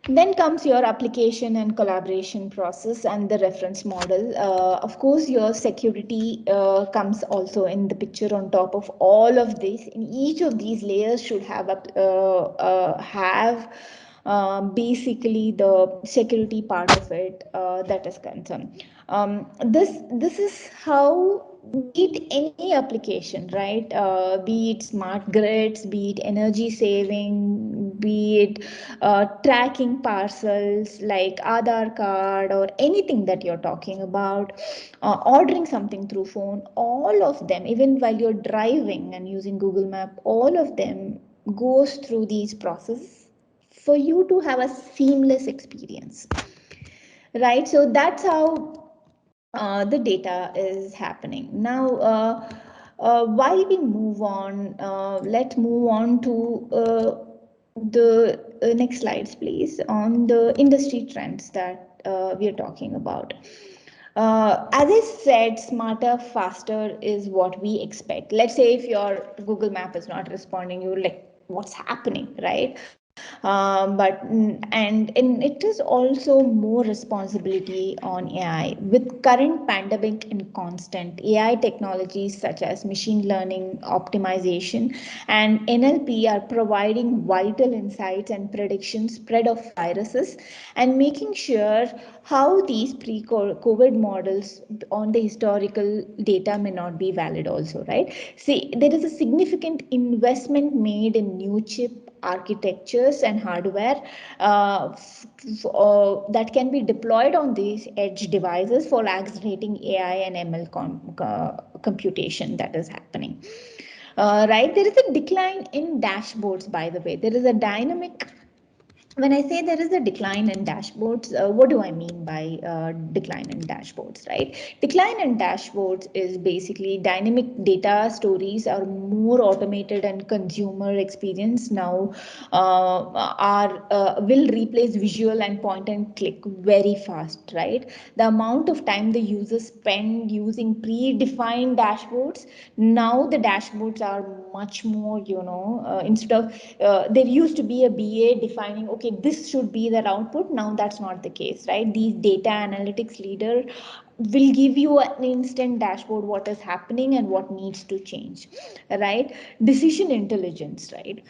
Then comes your application and collaboration process and the reference model. Of course, your security comes also in the picture on top of all of this. In each of these layers should have basically the security part of it that is concerned. This is how, be it any application, right? Be it smart grids, be it energy saving, be it tracking parcels like Aadhaar card or anything that you're talking about, ordering something through phone, all of them, even while you're driving and using Google Map, all of them goes through these processes for you to have a seamless experience, right? So that's how the data is happening now. While we move on, let's move on to the next slides, please, on the industry trends that we are talking about. As I said, smarter, faster is what we expect. Let's say if your Google Map is not responding, you're like, what's happening, right? And it is also more responsibility on AI. With current pandemic and constant AI technologies such as machine learning, optimization, and NLP are providing vital insights and predictions spread of viruses and making sure how these pre-COVID models on the historical data may not be valid also, right? See, there is a significant investment made in new chip architectures and hardware that can be deployed on these edge devices for accelerating AI and ML computation that is happening. Right, there is a decline in dashboards, by the way. There is a dynamic. When I say there is a decline in dashboards, what do I mean by decline in dashboards, right? Decline in dashboards is basically dynamic data stories are more automated and consumer experience now are will replace visual and point and click very fast, right? The amount of time the users spend using predefined dashboards, now the dashboards are much more, instead of there used to be a BA defining, okay, this should be their output. Now that's not the case, right? These data analytics leader will give you an instant dashboard what is happening and what needs to change, right? Decision intelligence, right?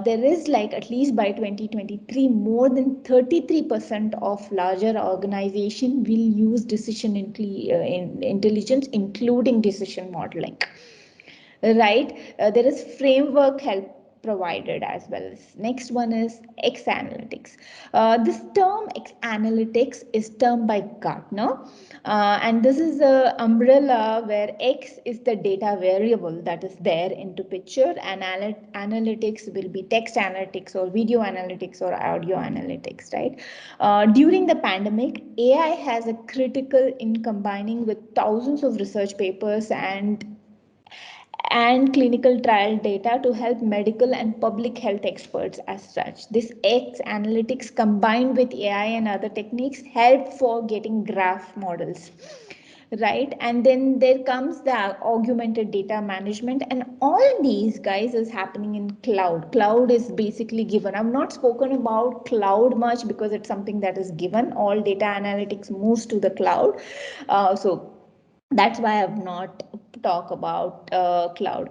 There is, like, at least by 2023, more than 33% of larger organization will use decision intelligence, including decision modeling, right? There is framework help provided as well. Next one is X analytics. This term X analytics is termed by Gartner, and this is a umbrella where X is the data variable that is there into picture, and analytics will be text analytics or video analytics or audio analytics, right? During the pandemic, AI has a critical in combining with thousands of research papers and clinical trial data to help medical and public health experts as such. This X analytics combined with AI and other techniques help for getting graph models. Right, and then there comes the augmented data management, and all these guys is happening in cloud. Cloud is basically given. I've not spoken about cloud much because it's something that is given. All data analytics moves to the cloud, so that's why I've not talk about cloud.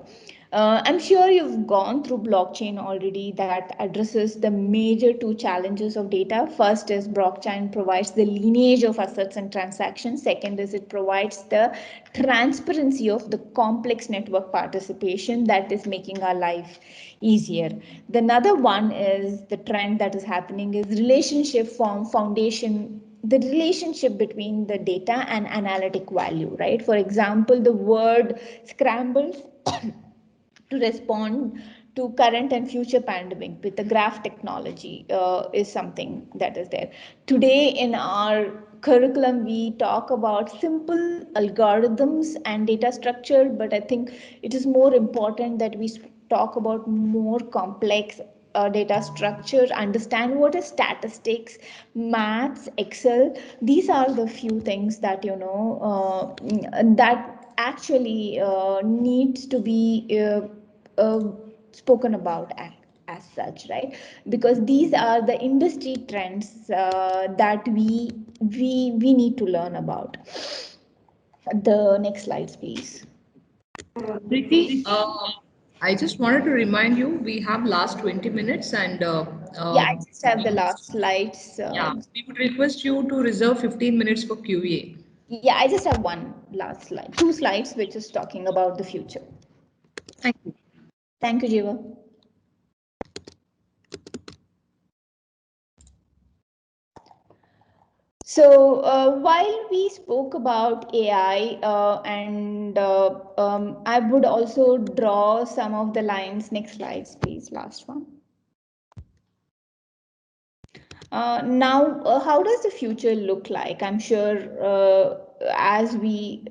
I'm sure you've gone through blockchain already that addresses the major two challenges of data. First is blockchain provides the lineage of assets and transactions. Second is it provides the transparency of the complex network participation that is making our life easier. The another one is the trend that is happening is relationship form foundation, the relationship between the data and analytic value, right? For example, the word scrambles to respond to current and future pandemic with the graph technology is something that is there. Today in our curriculum, we talk about simple algorithms and data structure, but I think it is more important that we talk about more complex data structure, understand what is statistics, maths, Excel. These are the few things that that actually needs to be spoken about as such, right? Because these are the industry trends that we need to learn about. The next slides, please. Preeti, I just wanted to remind you we have last 20 minutes and Yeah, I just have the we last slides. yeah, we would request you to reserve 15 minutes for QA. Yeah, I just have one last slide, two slides, which is talking about the future. Thank you. Thank you, Jiva. So while we spoke about AI, I would also draw some of the lines. Next slides, please. Last one. Now, how does the future look like? I'm sure as we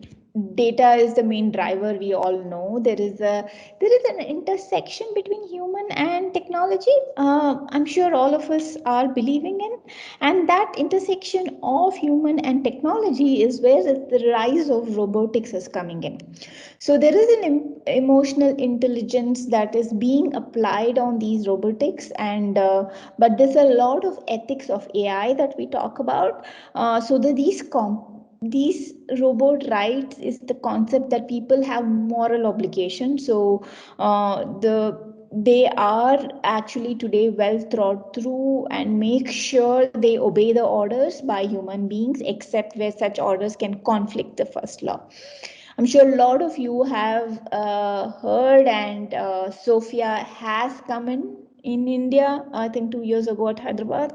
data is the main driver, we all know. There is an intersection between human and technology. I'm sure all of us are believing in, and that intersection of human and technology is where the rise of robotics is coming in. So there is an emotional intelligence that is being applied on these robotics, and but there's a lot of ethics of AI that we talk about. So that these robot rights is the concept that people have moral obligation. So they are actually today well thought through and make sure they obey the orders by human beings, except where such orders can conflict the first law. I'm sure a lot of you have heard, and Sophia has come in India, I think 2 years ago at Hyderabad.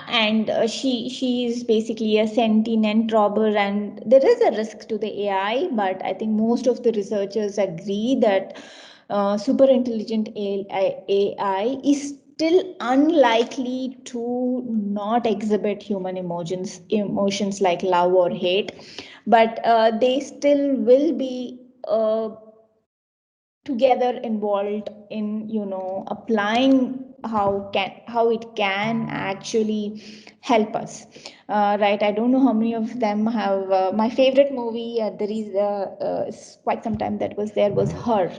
And she is basically a sentient robber, and there is a risk to the AI, but I think most of the researchers agree that super intelligent AI is still unlikely to not exhibit human emotions like love or hate, but they still will be together involved in applying how it can actually help us. Right, I don't know how many of them have my favorite movie, there is quite some time that was there, was Her.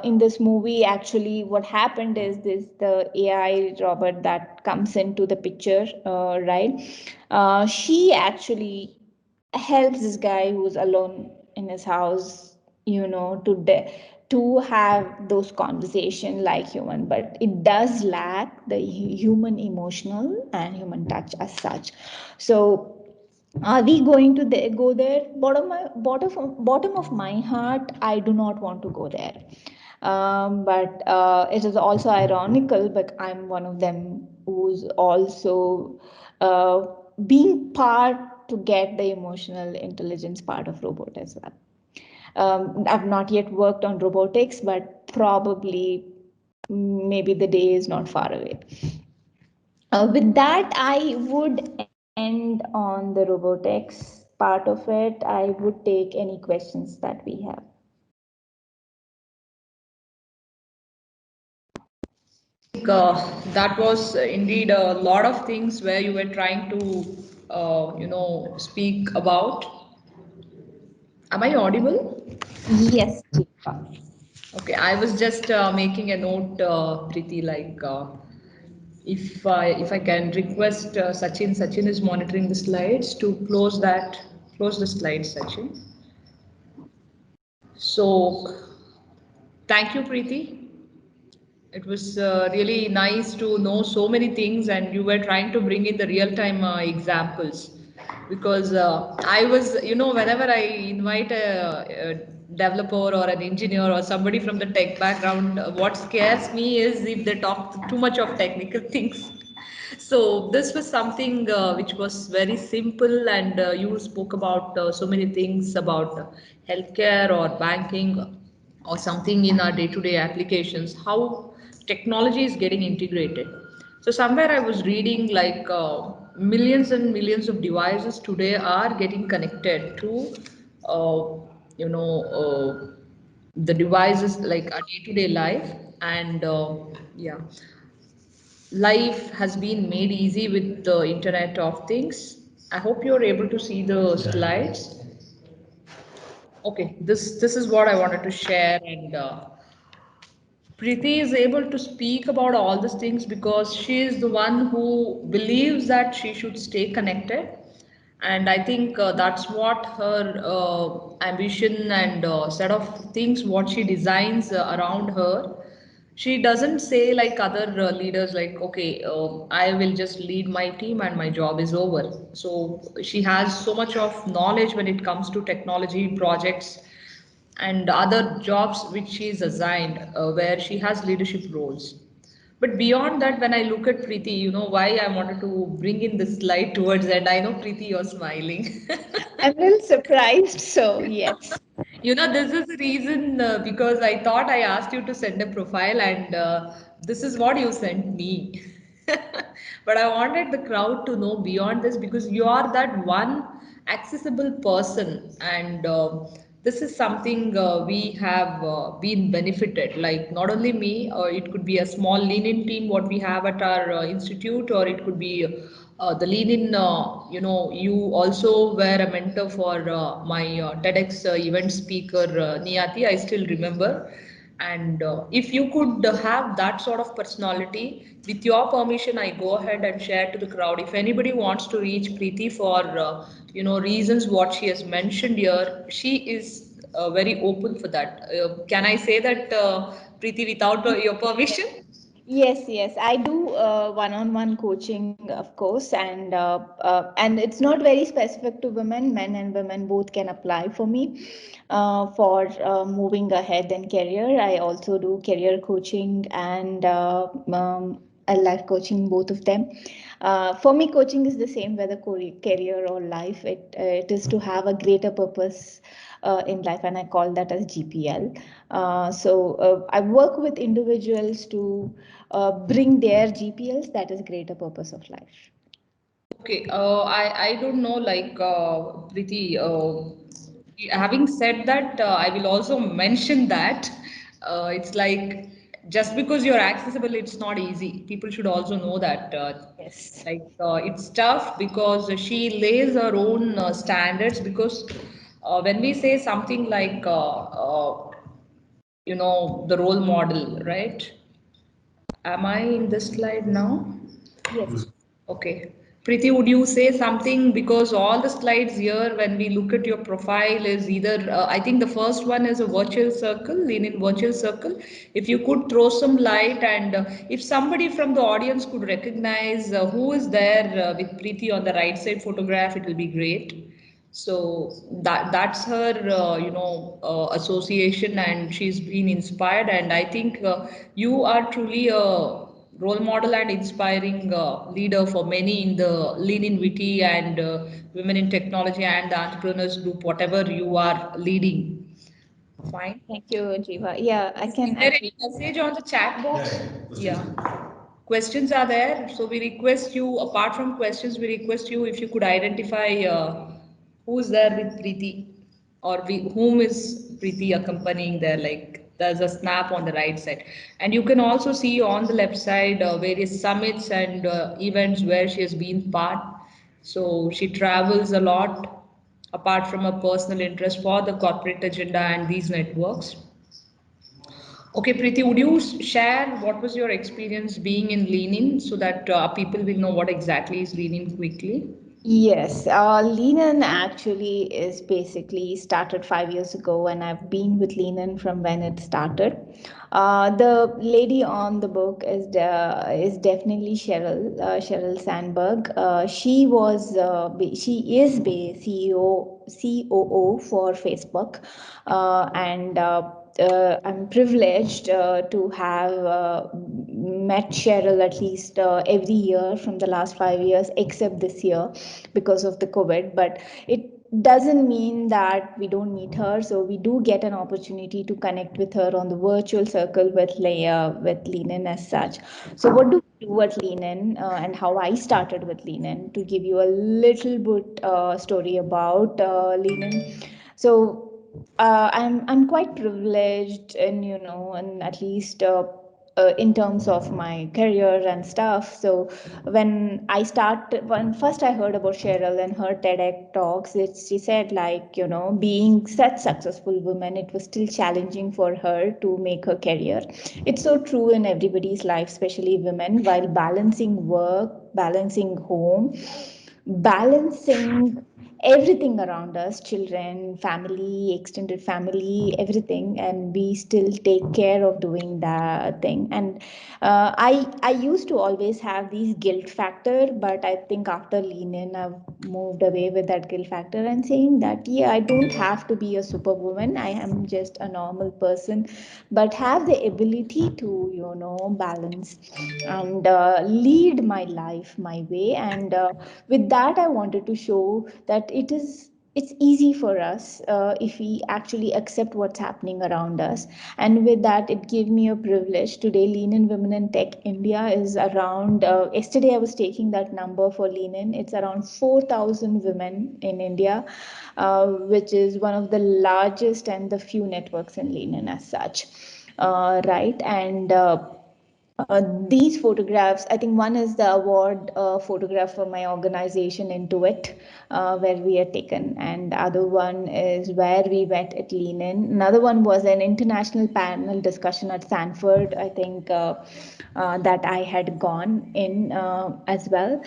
In this movie, actually what happened is this: the AI robot that comes into the picture, right, she actually helps this guy who's alone in his house, to have those conversation like human, but it does lack the human emotional and human touch as such. So are we going to go there? Bottom of my heart, I do not want to go there. But it is also ironical, but I'm one of them who's also uh, being part to get the emotional intelligence part of robot as well. I've not yet worked on robotics, but probably maybe the day is not far away. With that, I would end on the robotics part of it. I would take any questions that we have. That was indeed a lot of things where you were trying to, speak about. Am I audible? Yes, Deepa. Okay, I was just making a note, Preeti, like if I can request Sachin. Sachin is monitoring the slides to close the slides, Sachin. So, thank you, Preeti. It was really nice to know so many things, and you were trying to bring in the real time examples. Because I was, whenever I invite a developer or an engineer or somebody from the tech background, what scares me is if they talk too much of technical things. So this was something which was very simple, and you spoke about so many things about healthcare or banking or something in our day-to-day applications. How technology is getting integrated. So somewhere I was reading like millions and millions of devices today are getting connected to, uh, you know. The devices like our day-to-day life, and yeah, life has been made easy with the internet of things. I hope you're able to see the slides. Okay, this is what I wanted to share, and Preeti is able to speak about all these things because she is the one who believes that she should stay connected. And I think that's what her ambition and set of things, what she designs around her. She doesn't say like other leaders, like, okay, I will just lead my team and my job is over. So she has so much of knowledge when it comes to technology projects and other jobs which she is assigned where she has leadership roles. But beyond that, when I look at Preeti, you know why I wanted to bring in this slide towards that. I know Preeti, you're smiling. I'm a little surprised, so yes. This is the reason because I thought I asked you to send a profile, and this is what you sent me. But I wanted the crowd to know beyond this because you are that one accessible person, and this is something we have been benefited. Like not only me, it could be a small lean-in team what we have at our institute, or it could be the lean-in. You also were a mentor for my TEDx event speaker Niyati. I still remember. And if you could have that sort of personality, with your permission, I go ahead and share to the crowd. If anybody wants to reach Preeti for reasons what she has mentioned here, she is very open for that. Can I say that, Preeti, without your permission? Yes, yes, I do one-on-one coaching, of course, and it's not very specific to women. Men and women both can apply for me for moving ahead in career. I also do career coaching and life coaching, both of them. For me, coaching is the same whether career or life. It is to have a greater purpose in life, and I call that as GPL. I work with individuals to bring their GPLs, that is greater purpose of life. Okay, I don't know, like, Preeti, having said that, I will also mention that it's like just because you're accessible, it's not easy. People should also know that. Yes. It's tough because she lays her own standards. Because when we say something like, the role model, right? Am I in this slide now? Yes. Okay. Preeti, would you say something? Because all the slides here, when we look at your profile, is either, I think the first one is a virtual circle, lean in virtual circle. If you could throw some light, and if somebody from the audience could recognize who is there with Preeti on the right side photograph, it will be great. So that's her association, and she's been inspired, and I think you are truly a role model and inspiring leader for many in the lean in witty and women in technology and the entrepreneurs group, whatever you are leading. Fine. Thank you, Jiva. Yeah, I Is can there actually. any message on the chat box? Yeah. Questions are there. So we request you, apart from questions, we request you if you could identify who's there with Preeti, or whom is Preeti accompanying there. Like there's a snap on the right side. And you can also see on the left side various summits and events where she has been part. So she travels a lot apart from her personal interest for the corporate agenda and these networks. Okay, Preeti, would you share what was your experience being in Lean-In so that people will know what exactly is Lean-In quickly? Yes, Leanan actually is basically started 5 years ago, and I've been with Leanan from when it started. The lady on the book is definitely Cheryl Sandberg. She is COO for Facebook, and I'm privileged to have met Cheryl at least every year from the last 5 years, except this year because of the COVID. But it doesn't mean that we don't meet her. So we do get an opportunity to connect with her on the virtual circle with Leia, with Leanan as such. So what do we do at Leanan, and how I started with Leanan? To give you a little bit story about Leanan. So I'm quite privileged, and and at least in terms of my career and stuff. So when first I heard about Cheryl and her TEDx talks, she said, like, being such successful woman, it was still challenging for her to make her career. It's so true in everybody's life, especially women, while balancing work, balancing home, balancing everything around us, children, family, extended family, everything, and we still take care of doing that thing. And I used to always have these guilt factor, but I think after Lean In, I've moved away with that guilt factor and saying that, yeah, I don't have to be a superwoman. I am just a normal person, but have the ability to balance and lead my life my way. And with that, I wanted to show that it is it's easy for us if we actually accept what's happening around us. And with that, it gave me a privilege. Today, Lean in Women in Tech India is around, yesterday I was taking that number for Lean in, it's around 4,000 women in India, which is one of the largest and the few networks in Lean in as such. Right. And these photographs, I think one is the award photograph for my organization Intuit, where we are taken, and the other one is where we went at Lean In. Another one was an international panel discussion at Stanford, I think, that I had gone in as well.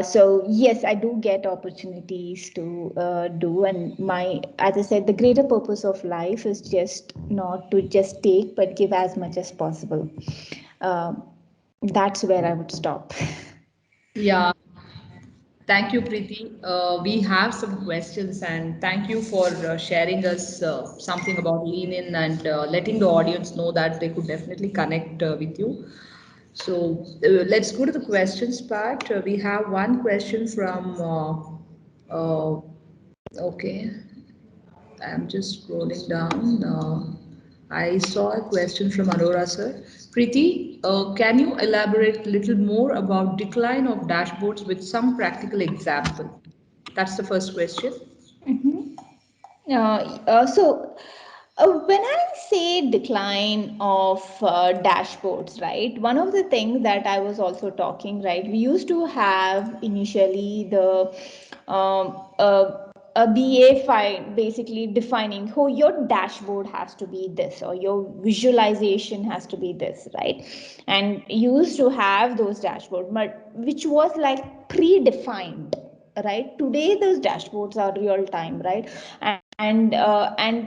So yes, I do get opportunities to do, and my, as I said, the greater purpose of life is just not to just take, but give as much as possible. Um, that's where I would stop. Yeah, thank you, Preeti. We have some questions, and thank you for sharing us something about Lean In and letting the audience know that they could definitely connect with you. So let's go to the questions part. We have one question from, okay, I'm just scrolling down. I saw a question from Aurora sir. Preeti, can you elaborate a little more about decline of dashboards with some practical example? That's the first question. Mhm. So when I say decline of dashboards, right, one of the things that I was also talking, right, we used to have initially the a BA file basically defining, oh, your dashboard has to be this or your visualization has to be this, right? And used to have those dashboard, but which was like predefined, right? Today those dashboards are real time, right? And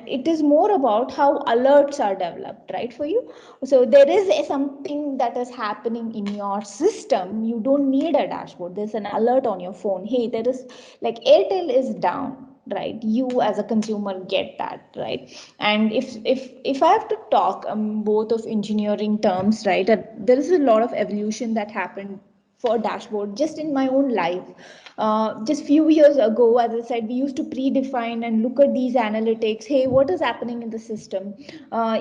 it is more about how alerts are developed, right, for you. So there is something that is happening in your system, you don't need a dashboard, there's an alert on your phone, hey, there is, like, Airtel is down, right? You as a consumer get that, right? And if I have to talk both of engineering terms, right, there is a lot of evolution that happened for dashboard just in my own life. Just few years ago, as I said, we used to predefine and look at these analytics. Hey, what is happening in the system?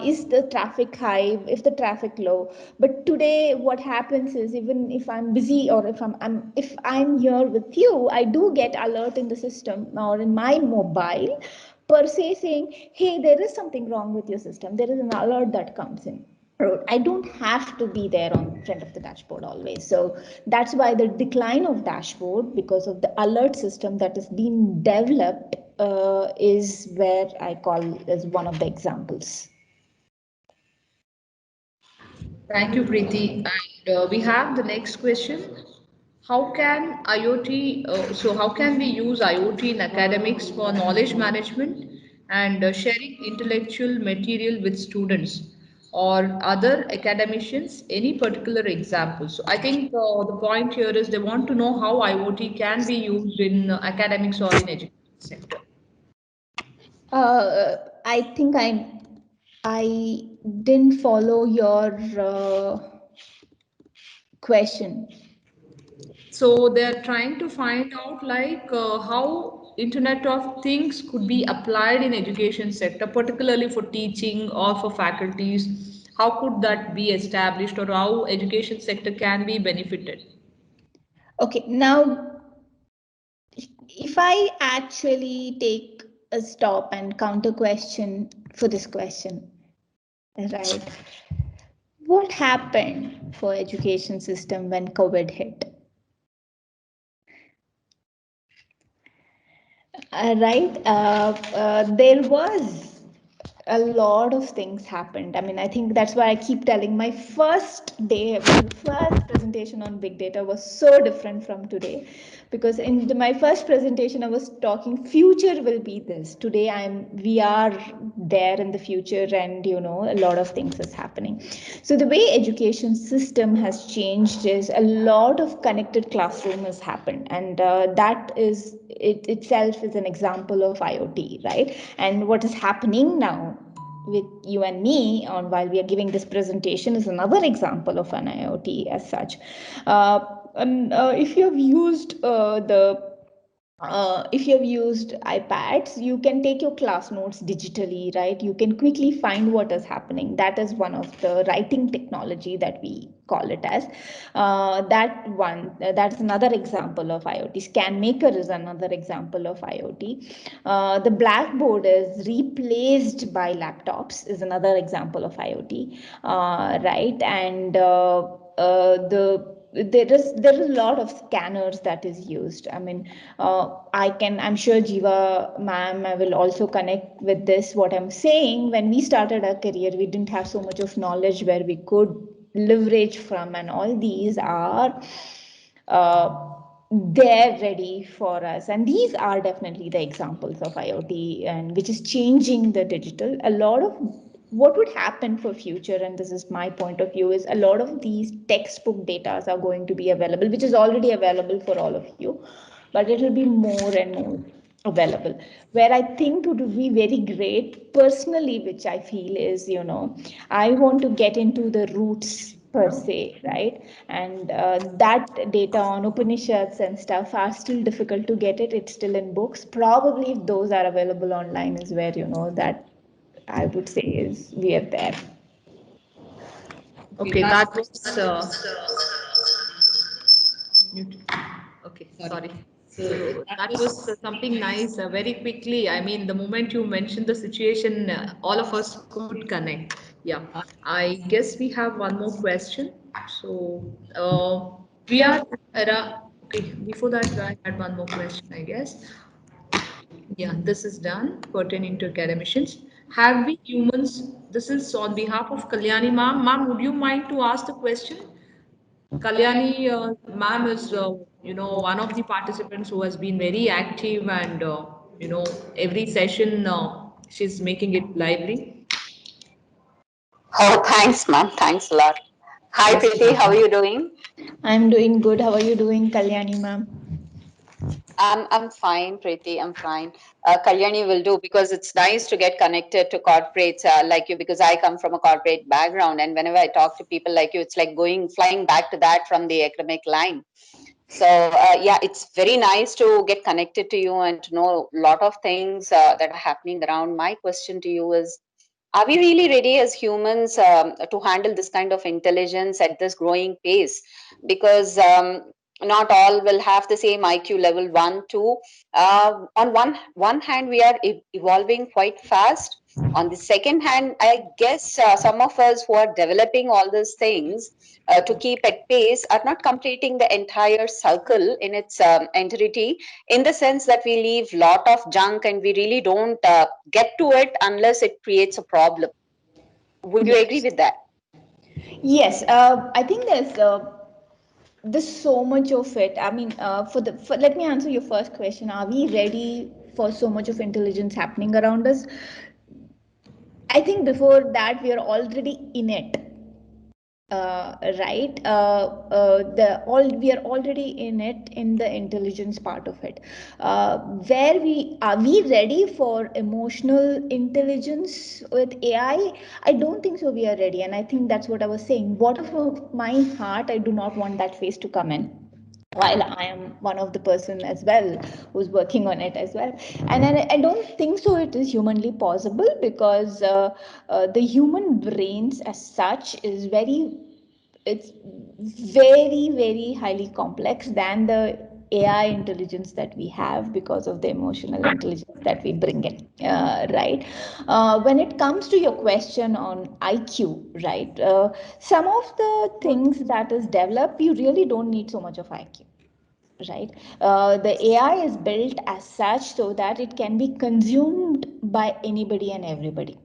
Is the traffic high? Is the traffic low? But today, what happens is, even if I'm busy or if I'm here with you, I do get alert in the system or in my mobile per se saying, hey, there is something wrong with your system. There is an alert that comes in. I don't have to be there on front of the dashboard always. So that's why the decline of dashboard, because of the alert system that is being developed, is where I call as one of the examples. Thank you, Preeti. And we have the next question. How can IoT, how can we use IoT in academics for knowledge management and sharing intellectual material with students or other academicians? Any particular example? So I think the point here is they want to know how IoT can be used in academics or in education sector. I think I didn't follow your question. So they're trying to find out like how Internet of Things could be applied in education sector, particularly for teaching or for faculties. How could that be established or how education sector can be benefited? Okay, now if I actually take a stop and counter question for this question, right? What happened for education system when COVID hit? Right? There was a lot of things happened. I mean, I think that's why I keep telling my first day, my first presentation on big data was so different from today, because in my first presentation I was talking future will be this. Today we are there in the future, and a lot of things is happening. So the way education system has changed is a lot of connected classroom has happened, and that is it itself is an example of IoT, right? And what is happening now with you and me on while we are giving this presentation is another example of an IoT as such. And if you have used the if you've used iPads, you can take your class notes digitally, right? You can quickly find what is happening. That is one of the writing technology that we call it as. That's another example of IoT. Scan Maker is another example of IoT. The blackboard is replaced by laptops is another example of IoT, right? And there is a lot of scanners that is used. I mean, I'm sure Jiva ma'am will also connect with this. What I'm saying, when we started our career, we didn't have so much of knowledge where we could leverage from, and all these are they're ready for us, and these are definitely the examples of IoT, and which is changing the digital. A lot of what would happen for future, and this is my point of view, is a lot of these textbook datas are going to be available, which is already available for all of you, but it will be more and more available. Where I think it would be very great personally, which I feel is, I want to get into the roots per se, right? And that data on Upanishads and stuff are still difficult to get it. It's still in books. Probably if those are available online is where, that I would say is we are there. Okay, that was mute. Okay, sorry. So that was something nice. Very quickly, I mean, the moment you mentioned the situation, all of us could connect. Yeah, I guess we have one more question. So we are at a, okay. Before that, I had one more question, I guess. Yeah, this is done pertaining to academicians. Have we humans? This is on behalf of Kalyani ma'am. Ma'am, would you mind to ask the question? Kalyani ma'am is, one of the participants who has been very active and, every session she's making it lively. Oh, thanks, ma'am. Thanks a lot. Hi, Yes. Preeti. How are you doing? I'm doing good. How are you doing, Kalyani ma'am? I'm fine, Preeti. I'm fine. Kalyani will do because it's nice to get connected to corporates like you because I come from a corporate background, and whenever I talk to people like you, it's like flying back to that from the academic line. So yeah, it's very nice to get connected to you and to know a lot of things that are happening around. My question to you is, are we really ready as humans to handle this kind of intelligence at this growing pace? Because not all will have the same IQ level one, two. On one hand, we are evolving quite fast. On the second hand, I guess some of us who are developing all these things to keep at pace are not completing the entire circle in its entirety, in the sense that we leave lot of junk and we really don't get to it unless it creates a problem. Would you agree Yes. with that? Yes, I think there's so much of it. I mean, let me answer your first question. Are we ready for so much of intelligence happening around us? I think before that we are already in it, right? The all We are already in it, in the intelligence part of it. Where we are we ready for emotional intelligence with AI? I don't think so. We are ready, and I think that's what I was saying. Bottom of my heart, I do not want that phase to come in, while I am one of the person as well who's working on it as well. And I don't think so it is humanly possible, because the human brains as such is it's very highly complex than the AI intelligence that we have, because of the emotional intelligence that we bring in, right? When it comes to your question on IQ, right? Some of the things that is developed, you really don't need so much of IQ, right? The AI is built as such so that it can be consumed by anybody and everybody,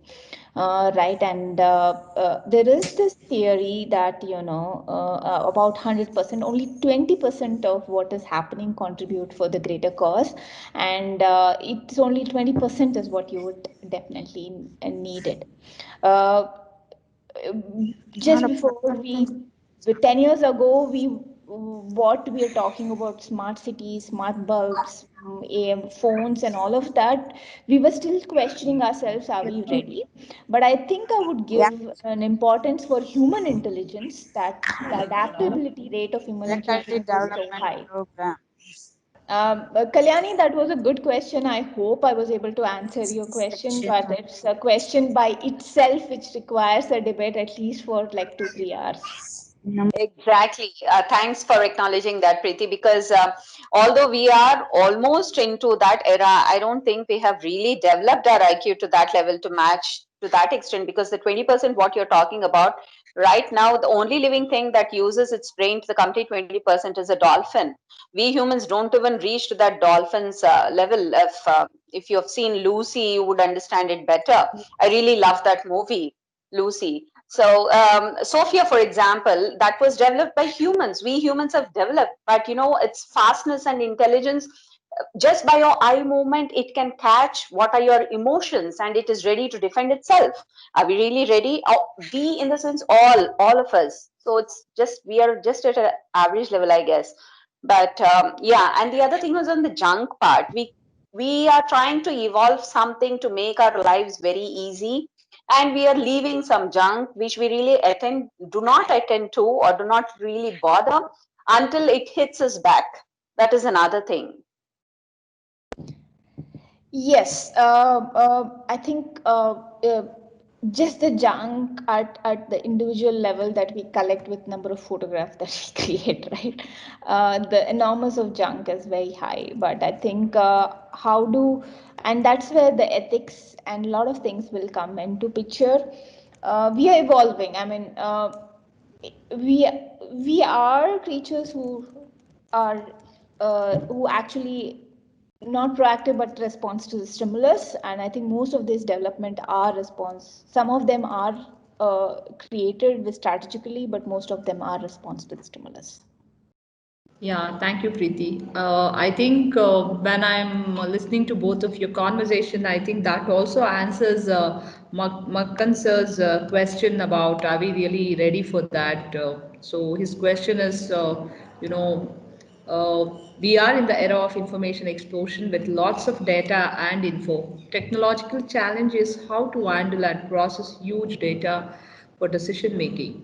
right? And there is this theory that, about 100%, only 20% of what is happening contribute for the greater cause, and it's only 20% is what you would definitely need it. Uh, just before we 10 years ago, what we are talking about, smart cities, smart bulbs, AM phones and all of that, we were still questioning ourselves, are we ready? But I think I would give an importance for human intelligence, that the adaptability rate of human intelligence is so high. Kalyani, that was a good question. I hope I was able to answer your question, but it's a question by itself which requires a debate at least for like 2 3 hours. Exactly. Thanks for acknowledging that, Preeti, because although we are almost into that era, I don't think we have really developed our IQ to that level to match to that extent. Because the 20% what you're talking about right now, the only living thing that uses its brain to the complete 20% is a dolphin. We humans don't even reach to that dolphin's level. If you have seen Lucy, you would understand it better. I really love that movie, Lucy. So, Sophia, for example, that was developed by humans. We humans have developed, but its fastness and intelligence, just by your eye movement, it can catch what are your emotions, and it is ready to defend itself. Are we really ready? We, in the sense, all of us. So it's just we are just at an average level, I guess. But yeah, and the other thing was on the junk part. We are trying to evolve something to make our lives very easy, and we are leaving some junk which we really do not attend to, or do not really bother until it hits us back. That is another thing. Yes, I think just the junk at the individual level that we collect with number of photographs that we create, right? The enormous of junk is very high, but I think and that's where the ethics and a lot of things will come into picture. We are evolving. I mean, we we are creatures are who actually not proactive but response to the stimulus, and I think most of this development are response. Some of them are created with strategically, but most of them are response to the stimulus. Yeah, thank you, Preeti. I think when I'm listening to both of your conversation, I think that also answers Makkan sir's question about are we really ready for that? So his question is, you know, uh, we are in the era of information explosion with lots of data and info. Technological challenge is how to handle and process huge data for decision making.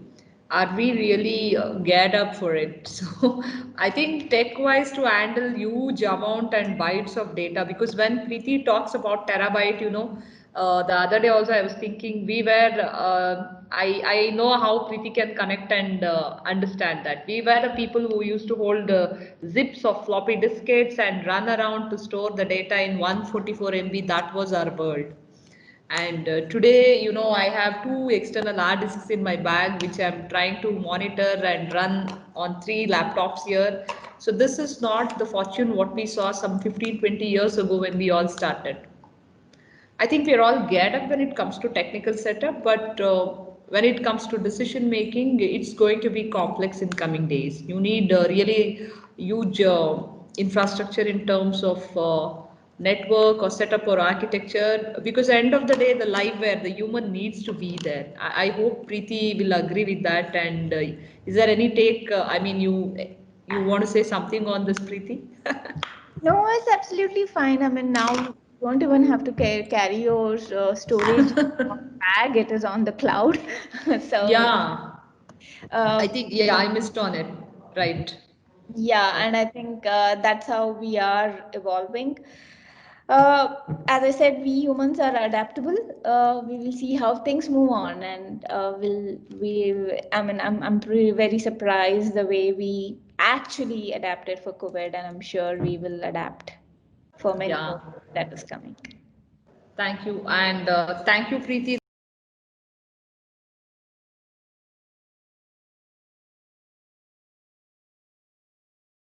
Are we really geared up for it? So I think tech wise to handle huge amount and bytes of data, because when Preeti talks about terabyte, the other day also I was thinking we were I know how Preeti can connect and understand that we were the people who used to hold zips of floppy diskettes and run around to store the data in 144 MB. That was our world. And today, I have two external hard disks in my bag, which I'm trying to monitor and run on three laptops here. So this is not the fortune what we saw some 15, 20 years ago when we all started. I think we're all geared up when it comes to technical setup, but when it comes to decision making, it's going to be complex in coming days. You need really huge infrastructure in terms of network or setup or architecture, because at the end of the day, the life where the human needs to be there. I hope Preeti will agree with that. And is there any take? I mean, you want to say something on this, Preeti? No, it's absolutely fine. I mean, now you don't even have to carry your storage on bag. It is on the cloud. So, Yeah, I uh, think, yeah, I missed on it. Right. yeah, Uh, and I think that's how we are evolving. As I said, we humans are adaptable. We will see how things move on, and I mean, very surprised the way we actually adapted for COVID, and I'm sure we will adapt for many yeah. more that is coming. Thank you. And thank you, Preeti.